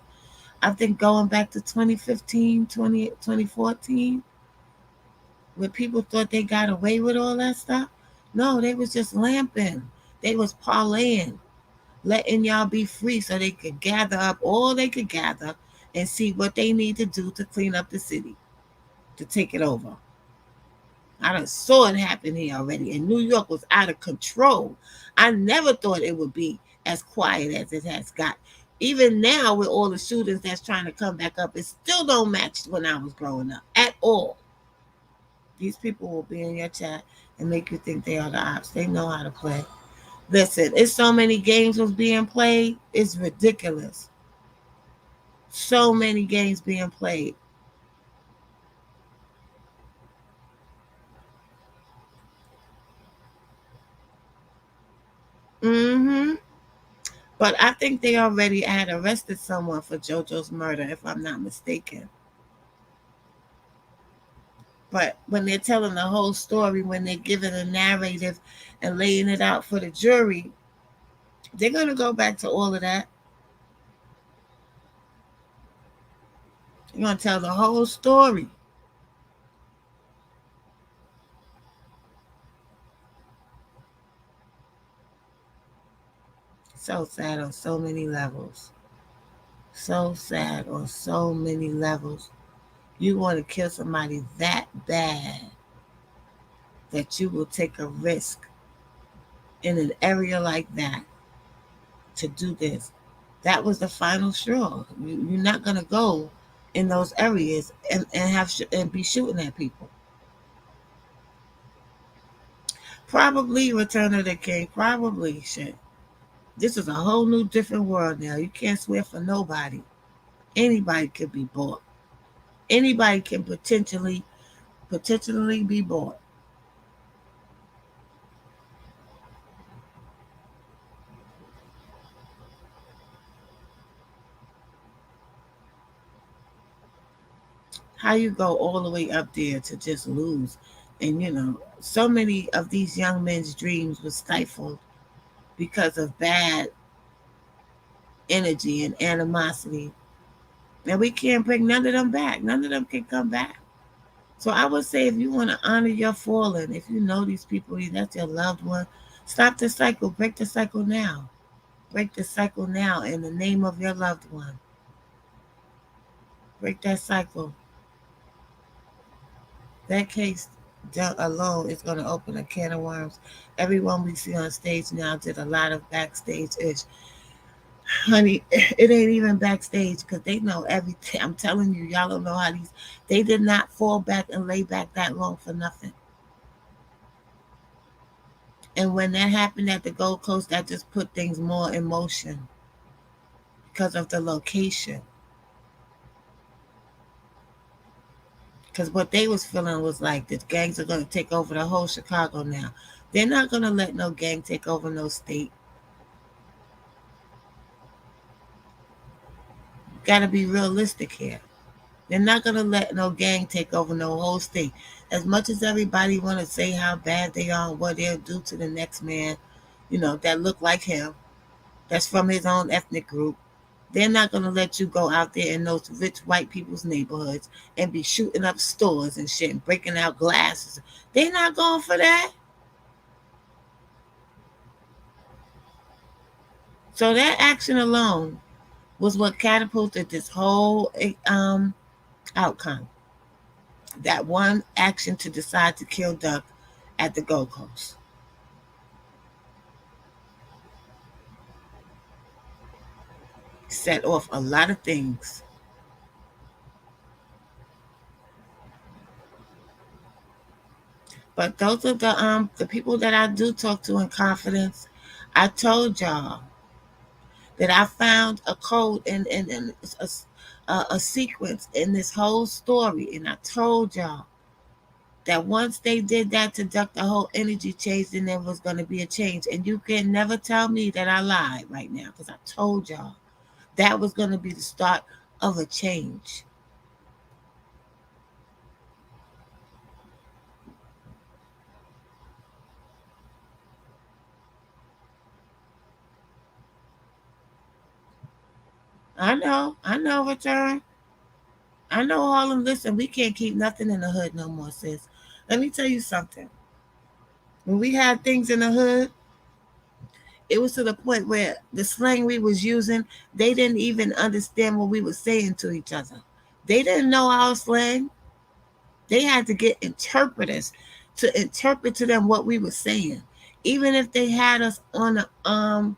I think going back to 2015, 2014, when people thought they got away with all that stuff, no, they was just lamping. They was parlaying, letting y'all be free so they could gather up all they could gather and see what they need to do to clean up the city, to take it over. I done saw it happen here already, and New York was out of control. I never thought it would be as quiet as it has got. Even now, with all the shootings that's trying to come back up, it still don't match when I was growing up at all. These people will be in your chat and make you think they are the ops. They know how to play. Listen, it's so many games was being played. It's ridiculous. So many games being played. Mm-hmm. But I think they already had arrested someone for JoJo's murder, if I'm not mistaken. But when they're telling the whole story, when they're giving a narrative and laying it out for the jury, they're gonna go back to all of that. They're gonna tell the whole story. So sad on so many levels. So sad on so many levels. You want to kill somebody that bad that you will take a risk in an area like that to do this. That was the final straw. You're not gonna go in those areas and and be shooting at people. Probably Return of the King. Probably shit. This is a whole new different world now. You can't swear for nobody. Anybody could be bought. Anybody can potentially be bought. How you go all the way up there to just lose? And so many of these young men's dreams were stifled because of bad energy and animosity. And we can't bring none of them back. None of them can come back. So I would say if you want to honor your fallen, if you know these people, that's your loved one, stop the cycle. Break the cycle now. Break the cycle now in the name of your loved one. Break that cycle. That case alone is going to open a can of worms. Everyone we see on stage now did a lot of backstage ish. Honey, it ain't even backstage because they know everything. I'm telling you, y'all don't know how these. They did not fall back and lay back that long for nothing. And when that happened at the Gold Coast, that just put things more in motion because of the location. Because what they was feeling was like the gangs are going to take over the whole Chicago now. They're not going to let no gang take over no state. Got to be realistic here. They're not going to let no gang take over no whole state. As much as everybody want to say how bad they are and what they'll do to the next man, that look like him, that's from his own ethnic group. They're not going to let you go out there in those rich white people's neighborhoods and be shooting up stores and shit and breaking out glasses. They're not going for that. So that action alone was what catapulted this whole outcome. That one action to decide to kill Duck at the Gold Coast set off a lot of things. But those are the people that I do talk to in confidence. I told y'all that I found a code and a sequence in this whole story, and I told y'all That once they did that to duck the whole energy change, then there was going to be a change. And you can never tell me that I lied right now because I told y'all that was going to be the start of a change. I know, return. I know Harlem. Listen, we can't keep nothing in the hood no more, sis. Let me tell you something. When we had things in the hood, it was to the point where the slang we was using, they didn't even understand what we were saying to each other. They didn't know our slang. They had to get interpreters to interpret to them what we were saying. Even if they had us on a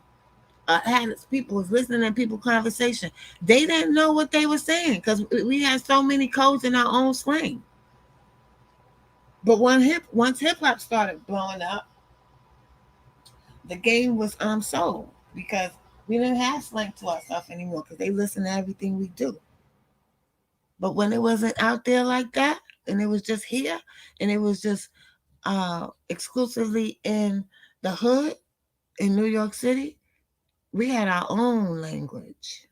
had people was listening to people conversation, they didn't know what they were saying because we had so many codes in our own slang. But once hip hop started blowing up, the game was sold because we didn't have slang to ourselves anymore because they listen to everything we do. But when it wasn't out there like that, and it was just here, and it was just exclusively in the hood in New York City, we had our own language.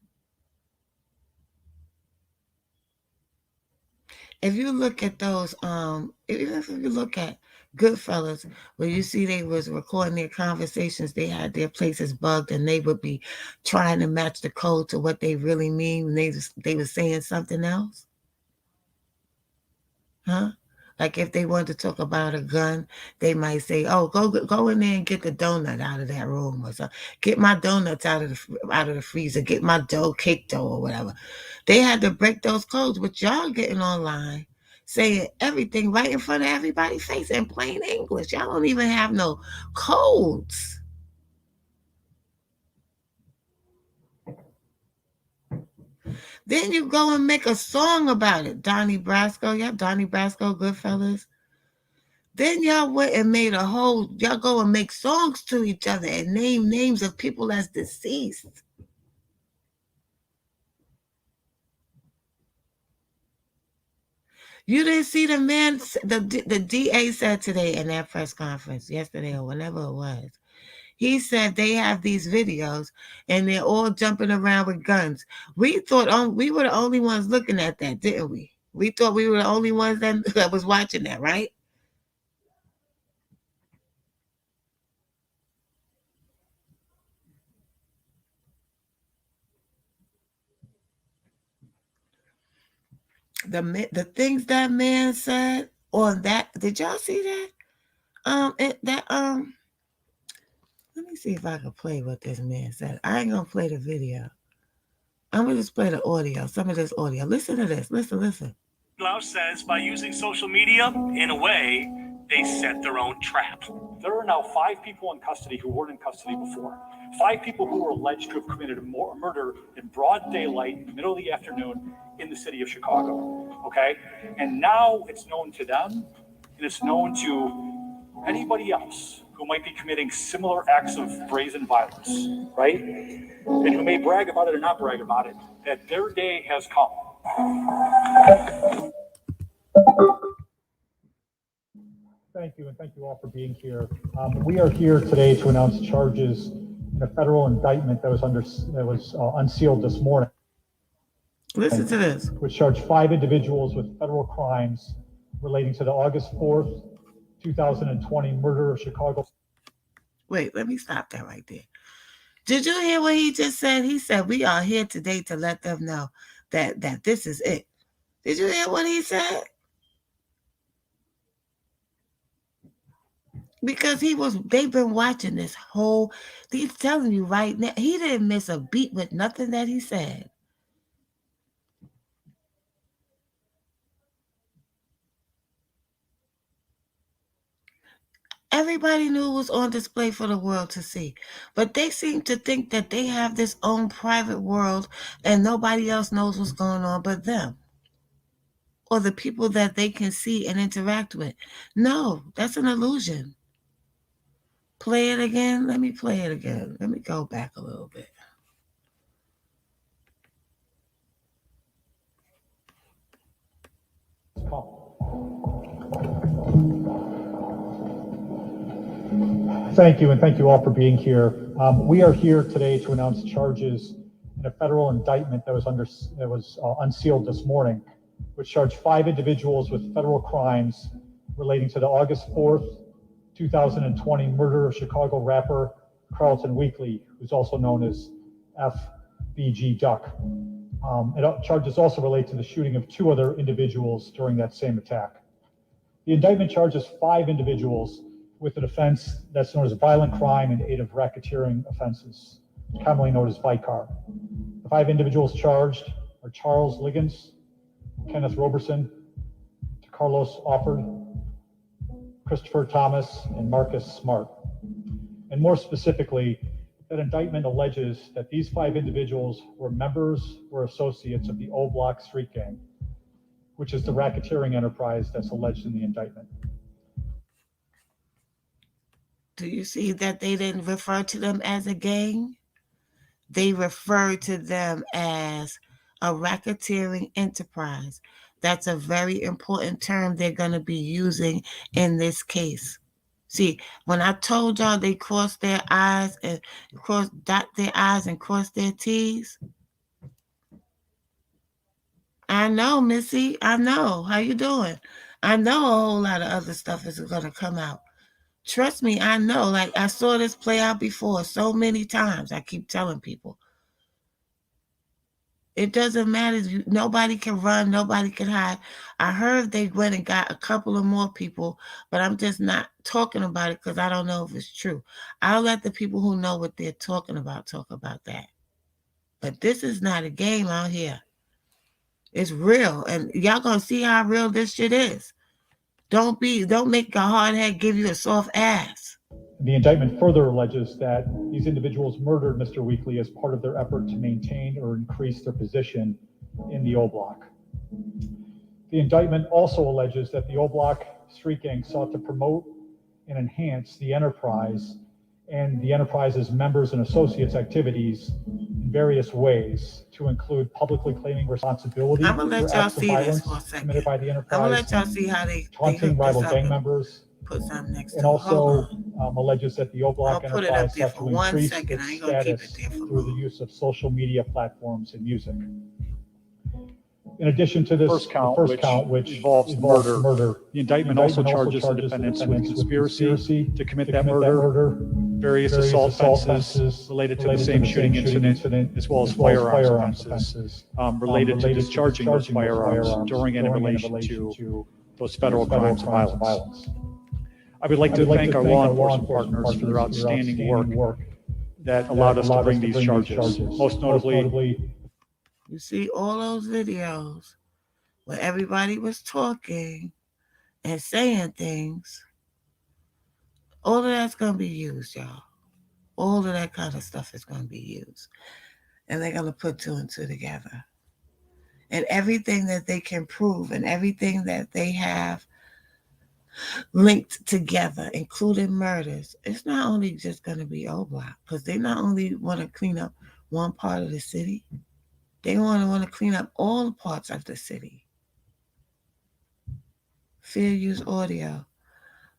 If you look at those, even if you look at Goodfellas, where you see they was recording their conversations, they had their places bugged, and they would be trying to match the code to what they really mean when they were saying something else, huh? Like if they wanted to talk about a gun, they might say, "Oh, go in there and get the donut out of that room, or something. Get my donuts out of the freezer. Get my dough, cake dough, or whatever." They had to break those codes, but y'all getting online saying everything right in front of everybody's face in plain English. Y'all don't even have no codes. Then you go and make a song about it. Donnie Brasco, yep, Donnie Brasco, Goodfellas. Then y'all went and made a whole, y'all go and make songs to each other and name names of people that's deceased. You didn't see the man, the DA said today in that press conference, yesterday or whenever it was. He said they have these videos and they're all jumping around with guns. We thought we were the only ones looking at that, didn't we? We thought we were the only ones that was watching that, right? The things that man said on that. Did y'all see that? That Let me see if I can play what this man said. I ain't gonna play the video. I'm gonna just play the audio. Some of this audio. Listen to this. Listen, listen. Klaus says by using social media, in a way, they set their own trap. There are now 5 people in custody who weren't in custody before. 5 people who were alleged to have committed a murder in broad daylight in the middle of the afternoon in the city of Chicago. Okay? And now it's known to them, and it's known to anybody else who might be committing similar acts of brazen violence, right? And who may brag about it or not brag about it, that their day has come. Thank you, and thank you all for being here. We are here today to announce charges in a federal indictment that was unsealed this morning. Listen to this. Which charged 5 individuals with federal crimes relating to the August 4th, 2020 murder of Chicago. Wait, let me stop that right there. Did you hear what he just said? He said we are here today to let them know that this is it. Did you hear what he said? Because they've been watching this whole, he's telling you right now, he didn't miss a beat with nothing that he said. Everybody knew it was on display for the world to see, but they seem to think that they have this own private world and nobody else knows what's going on but them or the people that they can see and interact with. No, that's an illusion. Play it again. Let me play it again. Let me go back a little bit. Thank you, and thank you all for being here. We are here today to announce charges in a federal indictment that was unsealed this morning, which charged 5 individuals with federal crimes relating to the August 4th, 2020 murder of Chicago rapper Carlton Weekly, who's also known as FBG Duck. Charges also relate to the shooting of 2 other individuals during that same attack. The indictment charges 5 individuals with an offense that's known as violent crime and aid of racketeering offenses, commonly known as VICAR. The 5 individuals charged are Charles Liggins, Kenneth Roberson, Carlos Offord, Christopher Thomas, and Marcus Smart. And more specifically, that indictment alleges that these 5 individuals were members or associates of the O Block Street Gang, which is the racketeering enterprise that's alleged in the indictment. Do you see that they didn't refer to them as a gang? They referred to them as a racketeering enterprise. That's a very important term they're going to be using in this case. See, when I told y'all they crossed their I's and dot their I's and cross their T's, I know, Missy. I know. How you doing? I know a whole lot of other stuff is going to come out. Trust me, I know. Like, I saw this play out before so many times. I keep telling people. It doesn't matter. Nobody can run. Nobody can hide. I heard they went and got a couple of more people, but I'm just not talking about it because I don't know if it's true. I'll let the people who know what they're talking about talk about that. But this is not a game out here. It's real. And y'all going to see how real this shit is. Don't make a hard head give you a soft ass. The indictment further alleges that these individuals murdered Mr. Weekly as part of their effort to maintain or increase their position in the O Block. The indictment also alleges that the O Block Street Gang sought to promote and enhance the enterprise and the enterprise's members and associates' activities in various ways, to include publicly claiming responsibility I'm gonna let for y'all acts of see this violence for a second. committed by the I'm enterprise, gonna let y'all see how they taunting rival gang members, put something next and to it. also alleges that the O Block I'll put it up enterprise there sought for to 1 increase second. its I ain't gonna keep it status there for through the long. use of social media platforms and music. In addition to this, First count, the first count, which involves murder, the indictment also charges the defendants with conspiracy to commit that murder, various assault offenses related to the same shooting incident, as well as firearms offenses related to discharging those firearms during and in relation to those federal crimes of violence. I would like to thank our law enforcement partners for their outstanding work that allowed us to bring these charges. Most notably, You see all those videos where everybody was talking and saying things. All of that's going to be used, y'all. All of that kind of stuff is going to be used. And they're going to put 2 and 2 together. And everything that they can prove and everything that they have linked together, including murders, it's not only just going to be O Block, because they not only want to clean up one part of the city, they want to clean up all parts of the city. Fair use audio.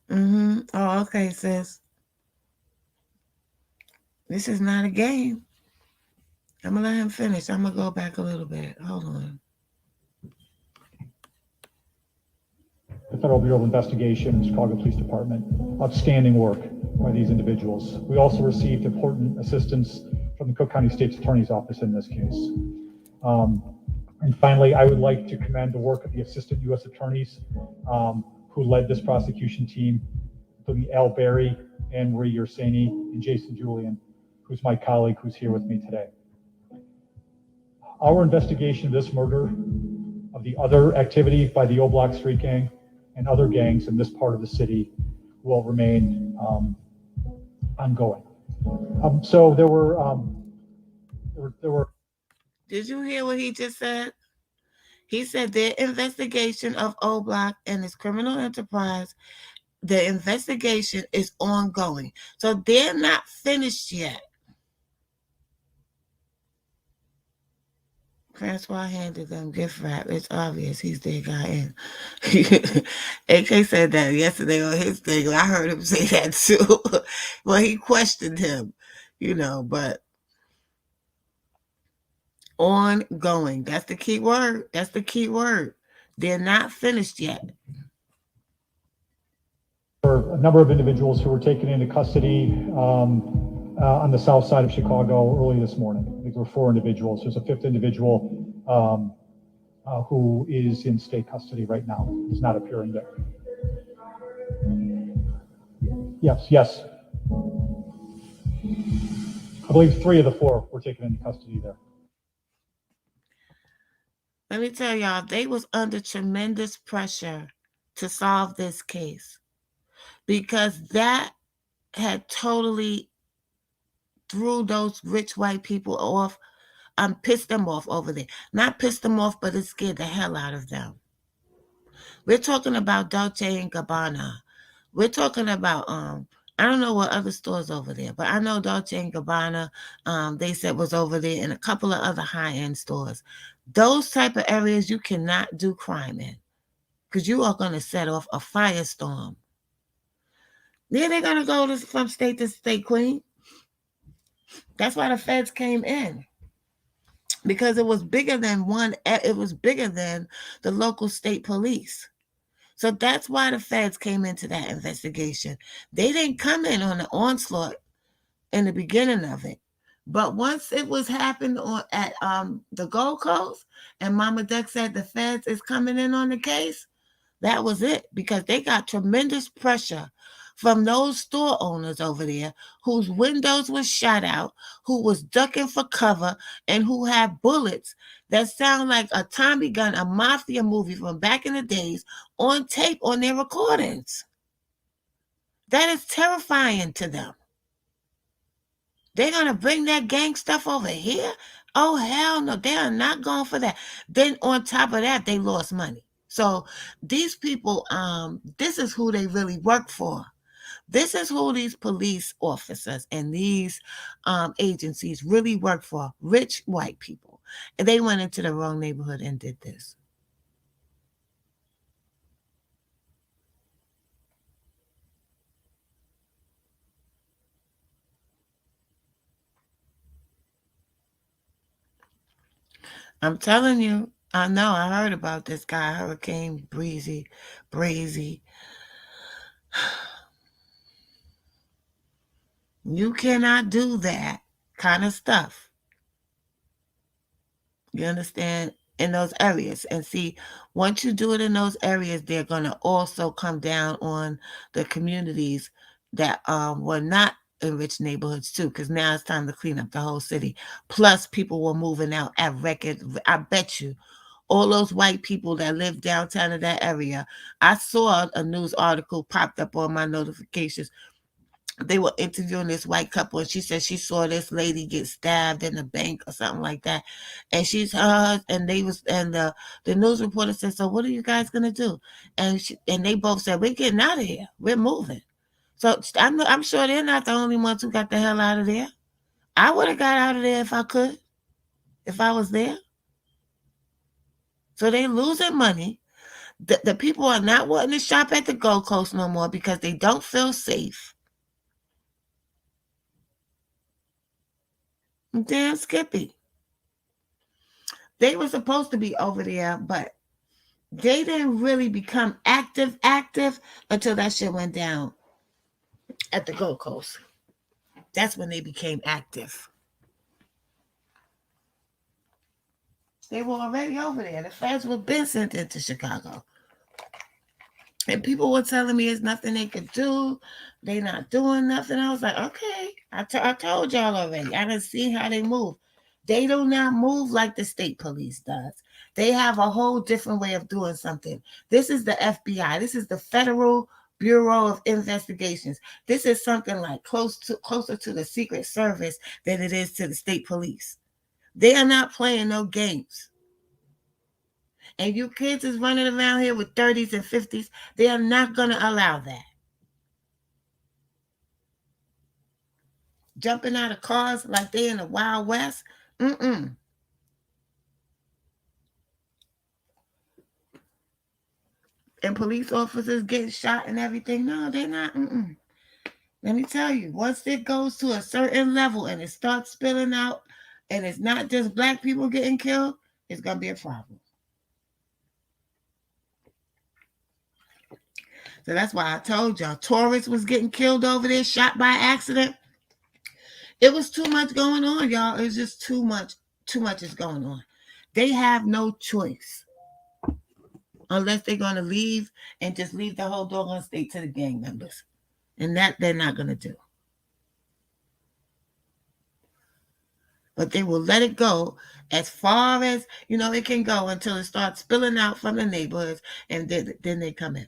Oh, okay, sis. This is not a game. I'm going to let him finish. I'm going to go back a little bit. Hold on. the Federal Bureau of Investigation, the Chicago Police Department, outstanding work by these individuals. We also received important assistance from the Cook County State's Attorney's Office in this case. And finally, I would like to commend the work of the Assistant U.S. Attorneys who led this prosecution team, including Al Berry, Anne Marie Yersani, and Jason Julian, who's my colleague who's here with me today. Our investigation of this murder, of the other activity by the O Block Street Gang and other gangs in this part of the city will remain ongoing. So there were. Did you hear what he just said? He said their investigation of O Block and his criminal enterprise, the investigation is ongoing. So they're not finished yet. Francois handed them gift wrap. It's obvious he's their guy. And AK said that yesterday on his thing. I heard him say that too. Well, he questioned him, but ongoing. That's the key word. That's the key word. They're not finished yet. A number of individuals who were taken into custody on the south side of Chicago early this morning. I think there were 4 individuals. There's a 5th individual who is in state custody right now. He's not appearing there. Yes. I believe 3 of the 4 were taken into custody there. Let me tell y'all, they was under tremendous pressure to solve this case because that had totally threw those rich white people off. Pissed them off over there. Not pissed them off, but it scared the hell out of them. We're talking about Dolce and Gabbana. We're talking about I don't know what other stores over there, but I know Dolce and Gabbana, they said was over there, and a couple of other high-end stores. Those type of areas you cannot do crime in because you are going to set off a firestorm. Yeah, they're going to go from state to state, Queen. That's why the feds came in. Because it was bigger than it was bigger than the local state police. So that's why the feds came into that investigation. They didn't come in on the onslaught in the beginning of it. But once it was happened at the Gold Coast and Mama Duck said the feds is coming in on the case, that was it, because they got tremendous pressure from those store owners over there whose windows were shot out, who was ducking for cover, and who had bullets that sound like a Tommy gun, a mafia movie from back in the days, on tape on their recordings. That is terrifying to them. They're going to bring that gang stuff over here? Oh, hell no. They are not going for that. Then on top of that, they lost money. So these people, this is who they really work for. This is who these police officers and these agencies really work for. Rich white people. And they went into the wrong neighborhood and did this. I'm telling you, I know, I heard about this guy, Hurricane Brazy. You cannot do that kind of stuff. You understand? In those areas. And see, once you do it in those areas, they're going to also come down on the communities that were not in rich neighborhoods too, because now it's time to clean up the whole city. Plus, people were moving out at record. I bet you all those white people that live downtown in that area. I saw a news article popped up on my notifications. They were interviewing this white couple, and she said she saw this lady get stabbed in the bank or something like that. And the news reporter said, "So what are you guys gonna do?" And they both said, "We're getting out of here. We're moving." So I'm sure they're not the only ones who got the hell out of there. I would have got out of there if I could, if I was there. So they losing money. The people are not wanting to shop at the Gold Coast no more because they don't feel safe. Damn Skippy. They were supposed to be over there, but they didn't really become active until that shit went down at the Gold Coast. That's when they became active. They were already over there. The feds were been sent into Chicago. And people were telling me there's nothing they could do. They not doing nothing. I was like, okay. I told y'all already. I done seen how they move. They do not move like the state police does. They have a whole different way of doing something. This is the FBI. This is the Federal Bureau of Investigations. This is something like closer to the Secret Service than it is to the state police. They are not playing no games. And you kids is running around here with 30s and 50s, they are not going to allow that. Jumping out of cars like they in the Wild West, mm-mm. and police officers getting shot and everything. No, they're not. Mm-mm. Let me tell you, once it goes to a certain level and it starts spilling out, and it's not just black people getting killed, it's gonna be a problem. So that's why I told y'all, tourists was getting killed over there, shot by accident. It was too much going on, y'all. It's just too much. Too much is going on. They have no choice unless they're gonna leave and just leave the whole doggone state to the gang members, and that they're not gonna do. But they will let it go as far as it can go until it starts spilling out from the neighborhoods, and then they come in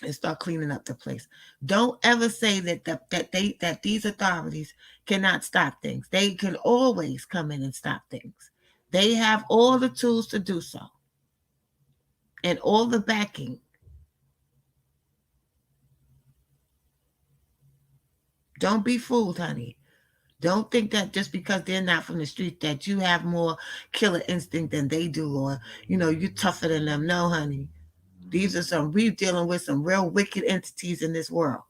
and start cleaning up the place. Don't ever say that these authorities cannot stop things. They can always come in and stop things. They have all the tools to do so and all the backing. Don't be fooled, honey. Don't think that just because they're not from the street that you have more killer instinct than they do, or you tougher than them. No, honey. These are we're dealing with some real wicked entities in this world.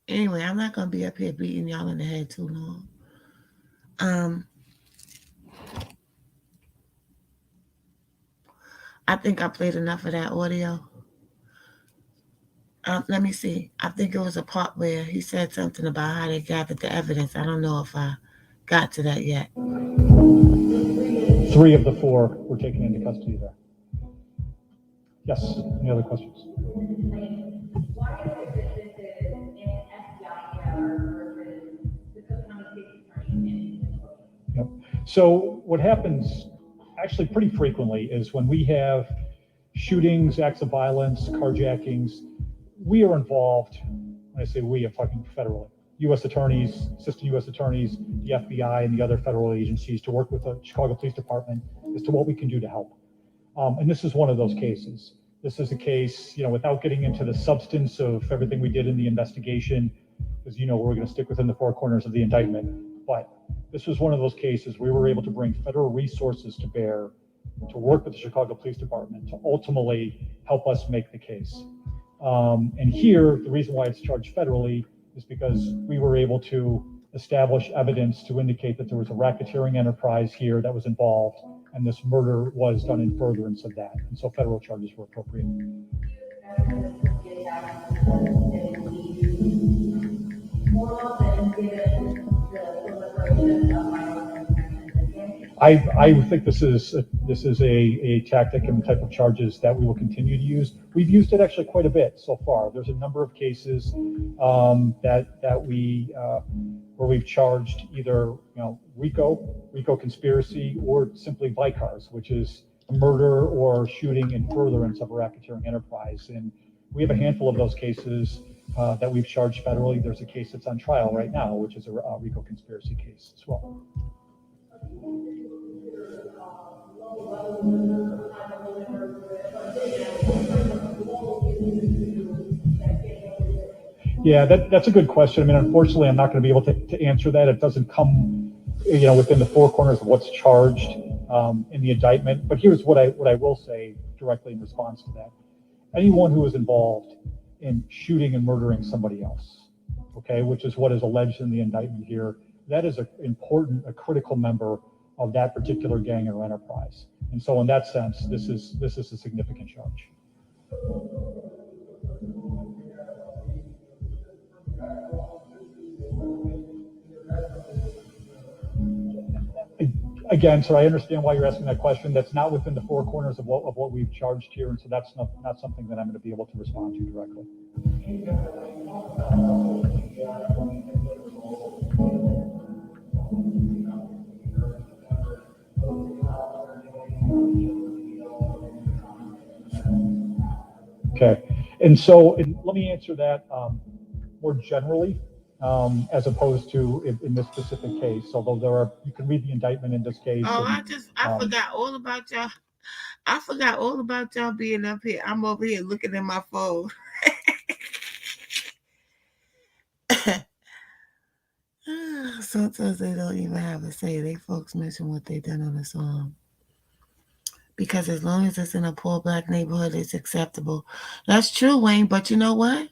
Anyway, I'm not gonna be up here beating y'all in the head too long. Um, I think I played enough of that audio. Let me see. I think it was a part where he said something about how they gathered the evidence. I don't know if I got to that yet. 3 of the 4 were taken into custody there. Yes, any other questions? Yep. So what happens actually pretty frequently is when we have shootings, acts of violence, carjackings, we are involved. When I say we, I'm talking federally. U.S. attorneys, assistant U.S. attorneys, the FBI, and the other federal agencies to work with the Chicago Police Department as to what we can do to help. And this is one of those cases. This is a case, without getting into the substance of everything we did in the investigation, because we're going to stick within the 4 corners of the indictment. But this was one of those cases we were able to bring federal resources to bear to work with the Chicago Police Department to ultimately help us make the case. And here, the reason why it's charged federally is because we were able to establish evidence to indicate that there was a racketeering enterprise here that was involved, and this murder was done in furtherance of that. And so federal charges were appropriate. I think this is a tactic and type of charges that we will continue to use. We've used it actually quite a bit so far. There's a number of cases that we where we've charged either RICO conspiracy, or simply vicars, which is a murder or shooting in furtherance of a racketeering enterprise. And we have a handful of those cases that we've charged federally. There's a case that's on trial right now, which is a RICO conspiracy case as well. Yeah, that's a good question. I mean, unfortunately, I'm not going to be able to answer that. It doesn't come, within the 4 corners of what's charged in the indictment. But here's what I will say directly in response to that. Anyone who is involved in shooting and murdering somebody else, okay, which is what is alleged in the indictment here, that is a critical member of that particular gang or enterprise. And so in that sense, this is a significant charge. Again, sir, I understand why you're asking that question. That's not within the 4 corners of what we've charged here, and so that's not something that I'm going to be able to respond to directly. Okay, and so let me answer that more generally, as opposed to in this specific case. Although you can read the indictment in this case. Oh, I forgot all about y'all. I forgot all about y'all being up here. I'm over here looking at my phone. Sometimes they don't even have to say. They folks mention what they done on the song. Because as long as it's in a poor black neighborhood, it's acceptable. That's true, Wayne. But you know what?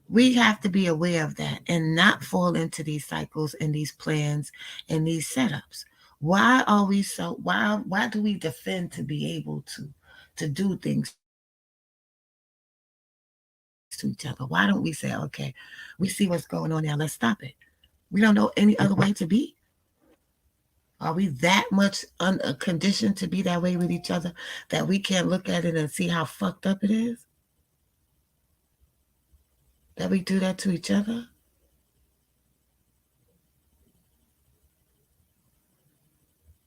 We have to be aware of that and not fall into these cycles and these plans and these setups. Why are we so why do we defend to be able to do things to each other? Why don't we say, okay, we see what's going on now, let's stop it. We don't know any other way to be. Are we that much conditioned to be that way with each other that we can't look at it and see how fucked up it is? That we do that to each other?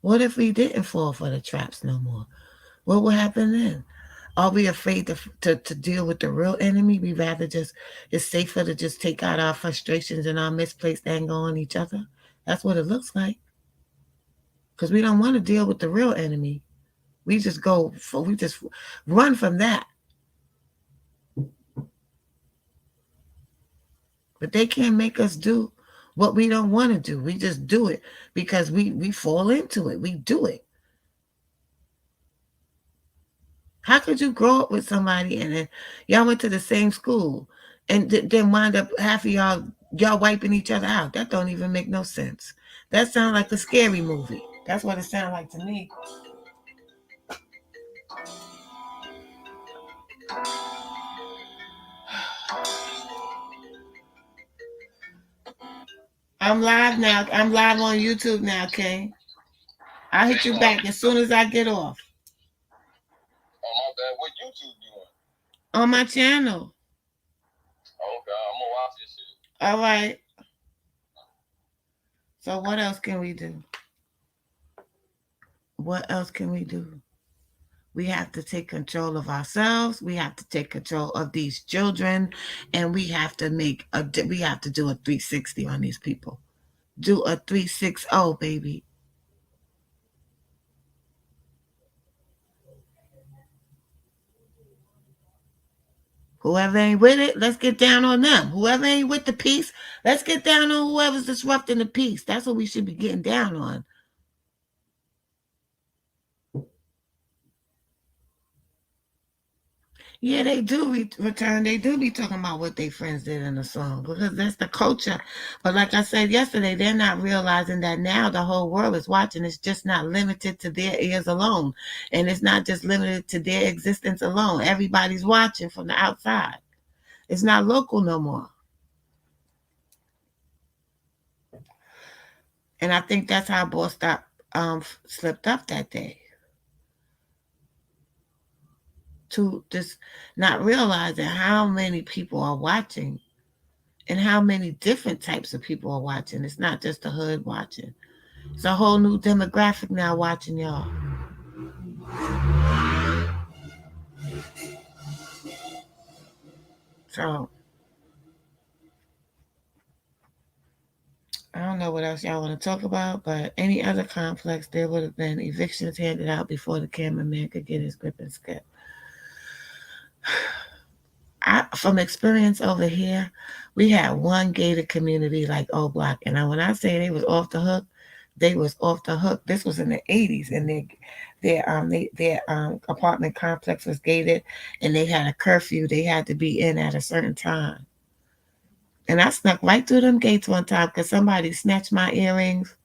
What if we didn't fall for the traps no more? What will happen then? Are we afraid to deal with the real enemy? We rather just, it's safer to just take out our frustrations and our misplaced anger on each other. That's what it looks like. Because we don't want to deal with the real enemy. We just run from that. But they can't make us do what we don't want to do. We just do it because we fall into it. We do it. How could you grow up with somebody and then y'all went to the same school and then wind up half of y'all wiping each other out? That don't even make no sense. That sounds like a scary movie. That's what it sounds like to me. I'm live now. I'm live on YouTube now, King. I'll hit you back as soon as I get off. Oh my bad. What YouTube you on? On my channel. Oh God, I'm gonna watch this shit. All right. So what else can we do? What else can we do? We have to take control of ourselves. We have to take control of these children, and we have to do a 360 on these people. Do a 360, baby. Whoever ain't with it, let's get down on them. Whoever ain't with the peace, let's get down on whoever's disrupting the peace. That's what we should be getting down on. Yeah, they do return. They do be talking about what their friends did in the song because that's the culture. But like I said yesterday, they're not realizing that now the whole world is watching. It's just not limited to their ears alone. And it's not just limited to their existence alone. Everybody's watching from the outside. It's not local no more. And I think that's how Boss Stop slipped up that day. To just not realizing how many people are watching and how many different types of people are watching. It's not just the hood watching. It's a whole new demographic now watching y'all. So I don't know what else y'all want to talk about, but any other complex, there would have been evictions handed out before the cameraman could get his grip and skip. From experience over here, we had one gated community like O Block, and when I say they was off the hook, they was off the hook. This was in the 80s, and their apartment complex was gated, and they had a curfew. They had to be in at a certain time. And I snuck right through them gates one time because somebody snatched my earrings.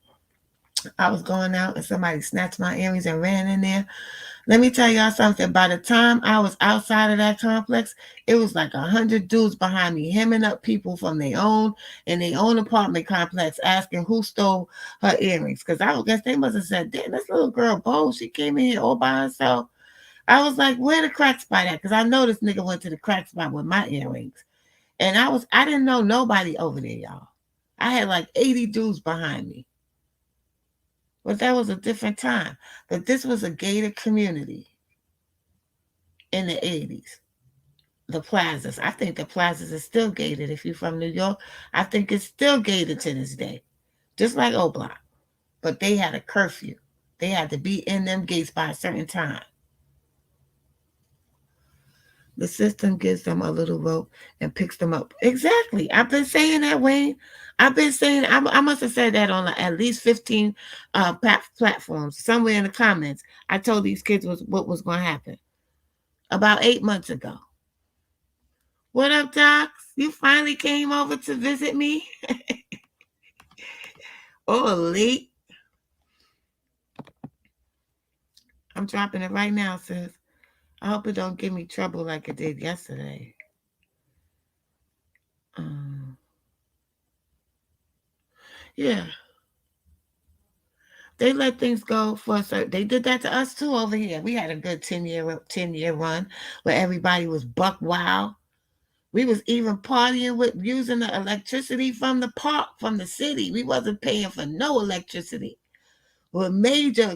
I was going out, and somebody snatched my earrings and ran in there. Let me tell y'all something. By the time I was outside of that complex, it was like 100 dudes behind me, hemming up people from their own apartment complex, asking who stole her earrings. Because I guess they must have said, "Damn, this little girl bold. She came in here all by herself." I was like, "Where the crack spot at?" Because I know this nigga went to the crack spot with my earrings, and I didn't know nobody over there, y'all. I had like 80 dudes behind me. But that was a different time. But this was a gated community in the 80s. The plazas. I think the plazas is still gated. If you're from New York, I think it's still gated to this day, just like O Block. But they had a curfew. They had to be in them gates by a certain time. The system gives them a little rope and picks them up. Exactly. I've been saying that, Wayne. I've been saying, I must have said that on like at least 15 platforms, somewhere in the comments. I told these kids what was going to happen about 8 months ago. What up, Docs? You finally came over to visit me? Oh, late. I'm dropping it right now, sis. I hope it don't give me trouble like it did yesterday. Um, yeah, they let things go for a certain. They did that to us too over here. We had a good 10-year run where everybody was buck wild. We was even partying with using the electricity from the park, from the city. We wasn't paying for no electricity. With major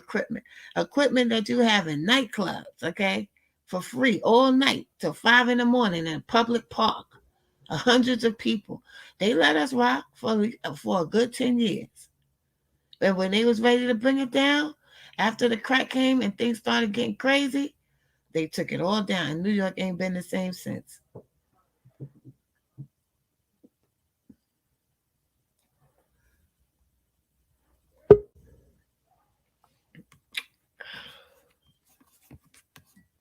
equipment that you have in nightclubs, okay, for free all night till 5 in the morning in a public park, hundreds of people. They let us rock for a good 10 years. And when they was ready to bring it down, after the crack came and things started getting crazy, they took it all down. And New York ain't been the same since.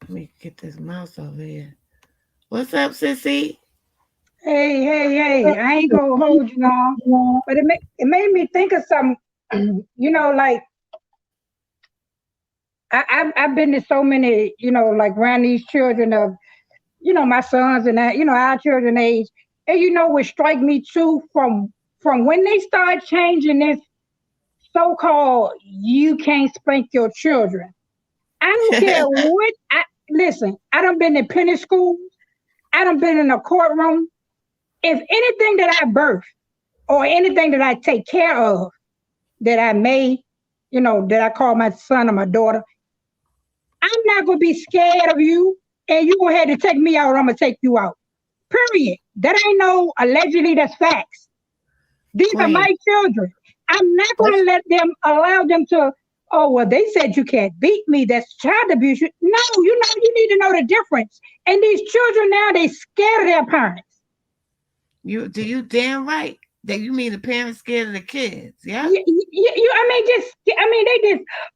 Let me get this mouse over here. What's up, sissy? Hey, I ain't gonna hold you long, but it made me think of some, like I've been to so many, like around these children of, my sons and that, our children age, and what strike me too from when they start changing this so-called you can't spank your children. I don't care what. Listen. I done been in penny schools. I done been in a courtroom. If anything that I birth or anything that I take care of that I may, that I call my son or my daughter, I'm not gonna be scared of you, and you gonna have to take me out, or I'm gonna take you out. Period. That ain't no allegedly. That's facts. These are my children. I'm not gonna allow them to. Oh well, they said you can't beat me. That's child abuse. No, you need to know the difference. And these children now, they scared of their parents. You damn right. That you mean the parents scared of the kids, yeah? They just,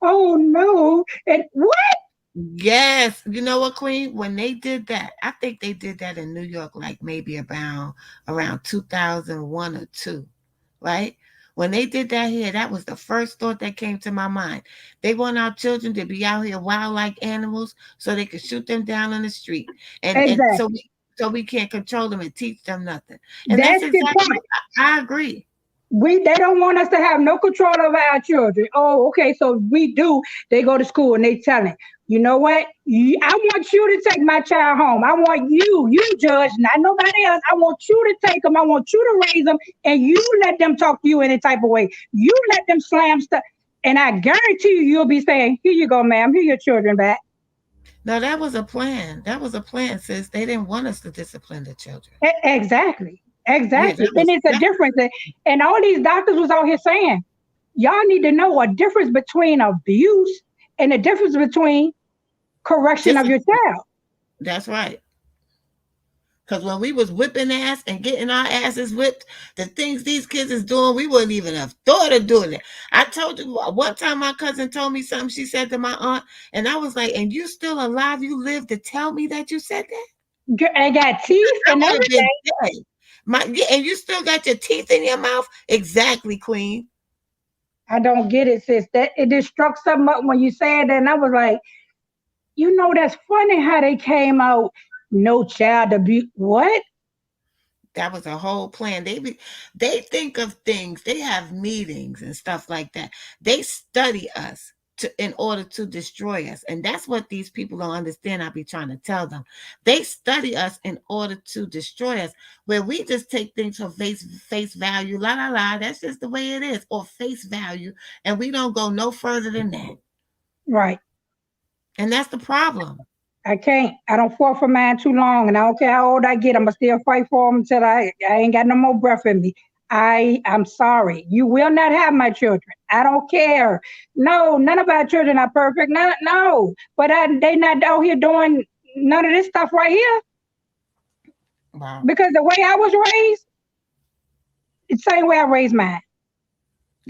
oh no. And what? Yes. You know what, Queen? When they did that, I think they did that in New York, like maybe around 2001 or 2, right? When they did that here, that was the first thought that came to my mind. They want our children to be out here wild like animals so they could shoot them down on the street. And so we can't control them and teach them nothing. And that's exactly what I agree. They don't want us to have no control over our children. Oh, okay, so we do. They go to school and they tell them, you know what? I want you to take my child home. I want you judge, not nobody else. I want you to take them. I want you to raise them, and you let them talk to you any type of way. You let them slam stuff, and I guarantee you'll be saying, "Here you go, ma'am. Here your children back." No, that was a plan. That was a plan, sis. They didn't want us to discipline the children. Exactly. And it's a difference. And all these doctors was out here saying, y'all need to know a difference between abuse and a difference between correction of your child. That's right. Because when we was whipping ass and getting our asses whipped, the things these kids is doing, we wouldn't even have thought of doing it. I told you one time my cousin told me something she said to my aunt, and I was like, and you still alive? You live to tell me that you said that? I got teeth and everything. And you still got your teeth in your mouth? Exactly, Queen. I don't get it, sis. That it just struck something up when you said that, and I was like, that's funny how they came out. No child abuse. What? That was a whole plan. They think of things. They have meetings and stuff like that. They study us in order to destroy us, and that's what these people don't understand. I be trying to tell them. They study us in order to destroy us. Where we just take things for face value. La la la. That's just the way it is, or face value, and we don't go no further than that. Right. And that's the problem. I can't. I don't fought for mine too long, and I don't care how old I get. I'm gonna still fight for them until I ain't got no more breath in me. I'm sorry. You will not have my children. I don't care. No, none of our children are perfect. No. But they not out here doing none of this stuff right here. Wow. because the way I was raised, it's the same way I raised mine.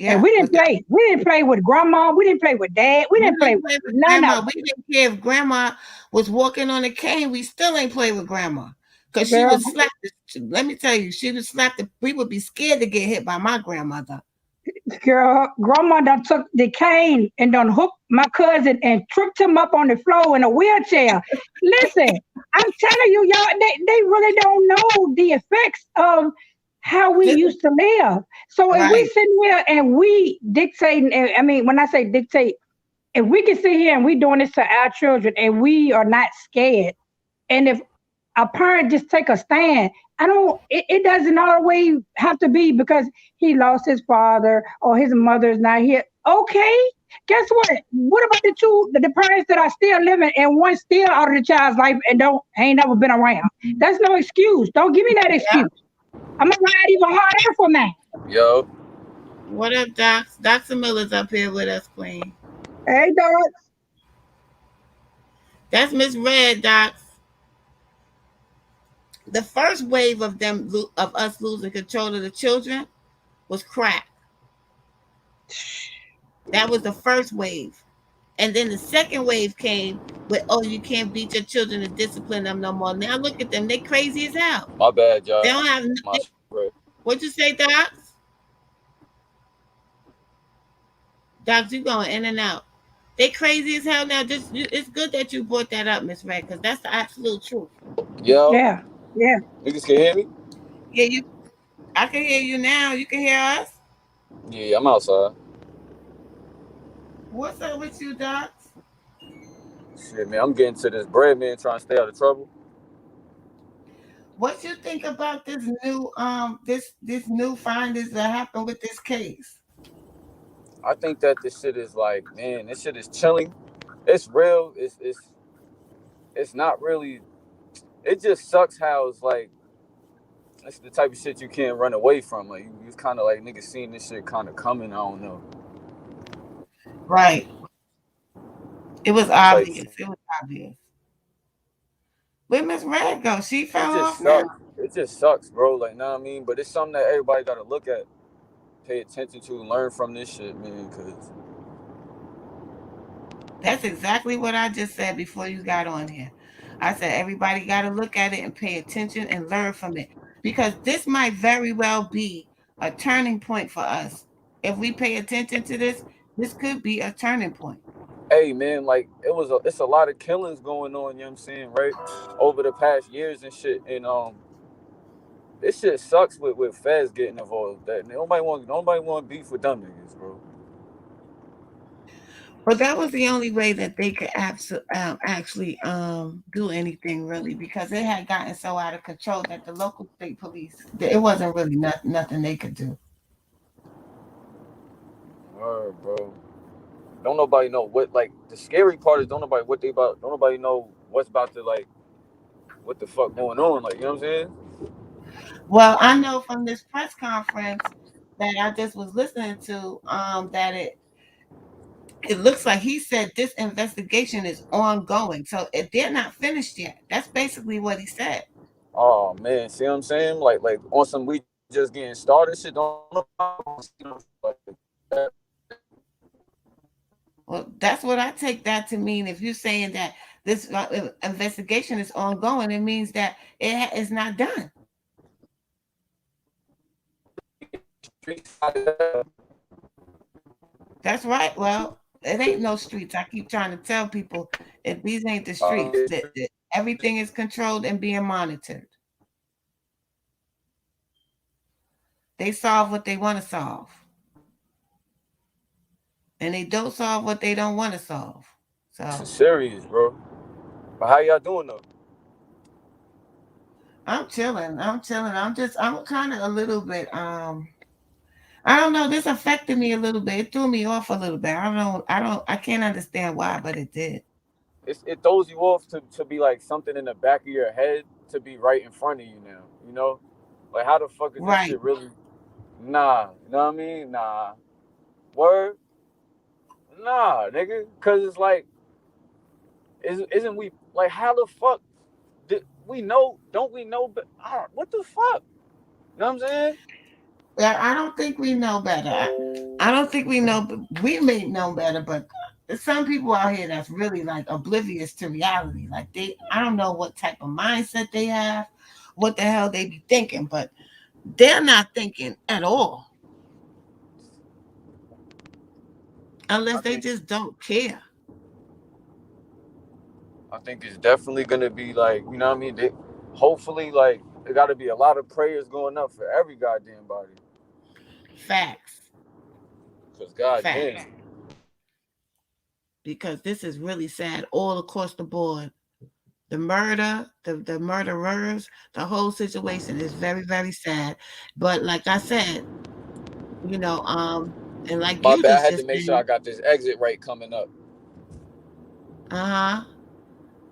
And Yeah, but we didn't play with grandma, we didn't play with dad, we we didn't play didn't with play with none of grandma. We didn't care if grandma was walking on a cane. We still ain't play with grandma. Cause them. she Girl, would slap let me tell you, she would slap we would be scared to get hit by my grandmother. girl, grandma done took the cane and done hooked my cousin and tripped him up on the floor in a wheelchair. Listen, I'm telling you, y'all, they really don't know the effects of how we This used to live. So if we right, sit here and we dictate, and I mean, when I say dictate, if we can sit here and we doing this to our children and we are not scared, and if a parent just take a stand, I don't, it doesn't always have to be because he lost his father or his mother is not here. Okay, guess what about the parents that are still living and one still out of the child's life and don't ain't never been around? That's no excuse. Don't give me that yeah. excuse. I'm gonna ride even harder for mine. Yo, What up, Doc? Dr. Miller's up here with us, Queen. Hey, dog. That's Miss Red, Doc. The first wave of of us losing control of the children was crack. That was the first wave. And then the second wave came with, oh, you can't beat your children and discipline them no more. Now look at them. They crazy as hell. my bad, They y'all. don't have My nothing. bad. What'd you say, Doc? Doc, you going in and out. They crazy as hell now. It's good that you brought that up, Miss Red, because that's the absolute truth. Yo, Yeah, yeah. niggas can hear me? Yeah, I can hear you now. You can hear us. Yeah, I'm outside. What's up with you, Doc? Shit, man, I'm getting to this bread, man, trying to stay out of trouble. What you think about this new findings that happened with this case? I think that this shit is like, man, this shit is chilling. It's real. It's not really. It just sucks how it's like it's the type of shit you can't run away from. Like you kind of like niggas seeing this shit kind of coming. I don't know. Right. It was It's like obvious. It was obvious. Where Miss Red go? She it fell off just now. sucks. It just sucks, bro. Like, know what I mean? But it's something that everybody got to look at, pay attention to, learn from this shit, man. Cause That's exactly what I just said before you got on here. I said everybody got to look at it and pay attention and learn from it because this might very well be a turning point for us. If we pay attention to this could be a turning point. hey, man, like it's a lot of killings going on. You know what I'm saying, right? Over the past years and shit, and this shit sucks with feds getting involved. That nobody want beef with them niggas, bro. But that was the only way that they could actually do anything really because it had gotten so out of control that the local state police it wasn't really nothing they could do. Word, bro. Don't nobody know what like the scary part is. Don't nobody what they about. Don't nobody know what's about to like what the fuck going on. Like you know what I'm saying? Well, I know from this press conference that I just was listening to that it looks like he said this investigation is ongoing. So they're not finished yet. That's basically what he said. Oh man, see what I'm saying? Like on some we just getting started shit. Don't Well, that's what I take that to mean. If you're saying that this investigation is ongoing, it means that is not done. That's right. Well, it ain't no streets. I keep trying to tell people if these ain't the streets, that everything is controlled and being monitored. They solve what they want to solve, and they don't solve what they don't want to solve. This is So serious, bro. But how y'all doing though? I'm chilling. I'm chilling. I'm kind of a little bit I don't know. This affected me a little bit. It threw me off a little bit. I can't understand why, but it did. It throws you off to be like something in the back of your head to be right in front of you now. You know, like how the fuck is this Right. shit really? Nah, you know what I mean? Nah, word, nah, nigga. Cause it's like, isn't we like how the fuck? we know? Don't we know? But what the fuck? You know what I'm saying? Yeah, I don't think we know better. I don't think we know. We may know better, but there's some people out here that's really like oblivious to reality. Like I don't know what type of mindset they have, what the hell they be thinking, but they're not thinking at all, I unless they think just don't care. I think it's definitely gonna be like, you know what I mean? Hopefully, like, there got to be a lot of prayers going up for every goddamn body. Facts, Cause facts. goddamn, Because this is really sad all across the board. The murder, the murderers, the whole situation is very, very sad. But like I said, you know, and like my you bad. I was had to just make sure I saying, got this exit right coming up. uh-huh,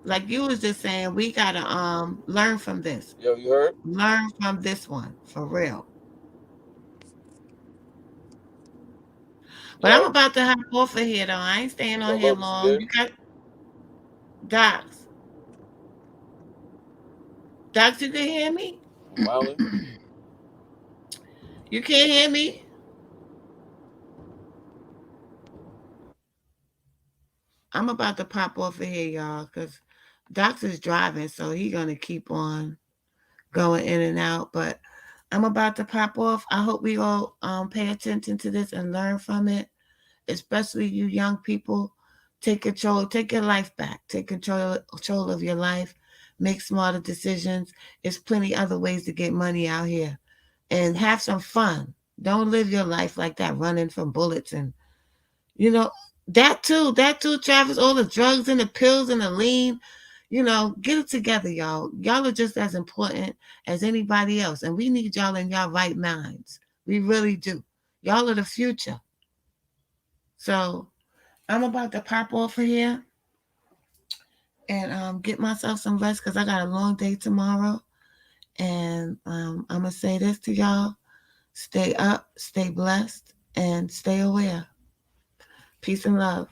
like you was just saying, we gotta learn from this. Yo, you heard? Learn from this one for real. But I'm Yo, about to hop off of here though. I ain't staying on yo, here Lotus, you long. there? You got Docs. Docs, you can hear me? I'm wilding. You can't hear me? I'm about to pop off of here, y'all, because Docs is driving, so he gonna keep on going in and out. But I'm about to pop off. I hope we all pay attention to this and learn from it, especially you young people. Take control, take your life back, take control of your life, make smarter decisions. There's plenty other ways to get money out here, and have some fun. Don't live your life like that, running from bullets and you know that too, Travis. All the drugs and the pills and the lean. Get it together, y'all. Y'all are just as important as anybody else, and we need y'all in y'all right minds. We really do. Y'all are the future. So I'm about to pop off of here and get myself some rest because I got a long day tomorrow. And I'm gonna say this to y'all: stay up, stay blessed, and stay aware. Peace and love.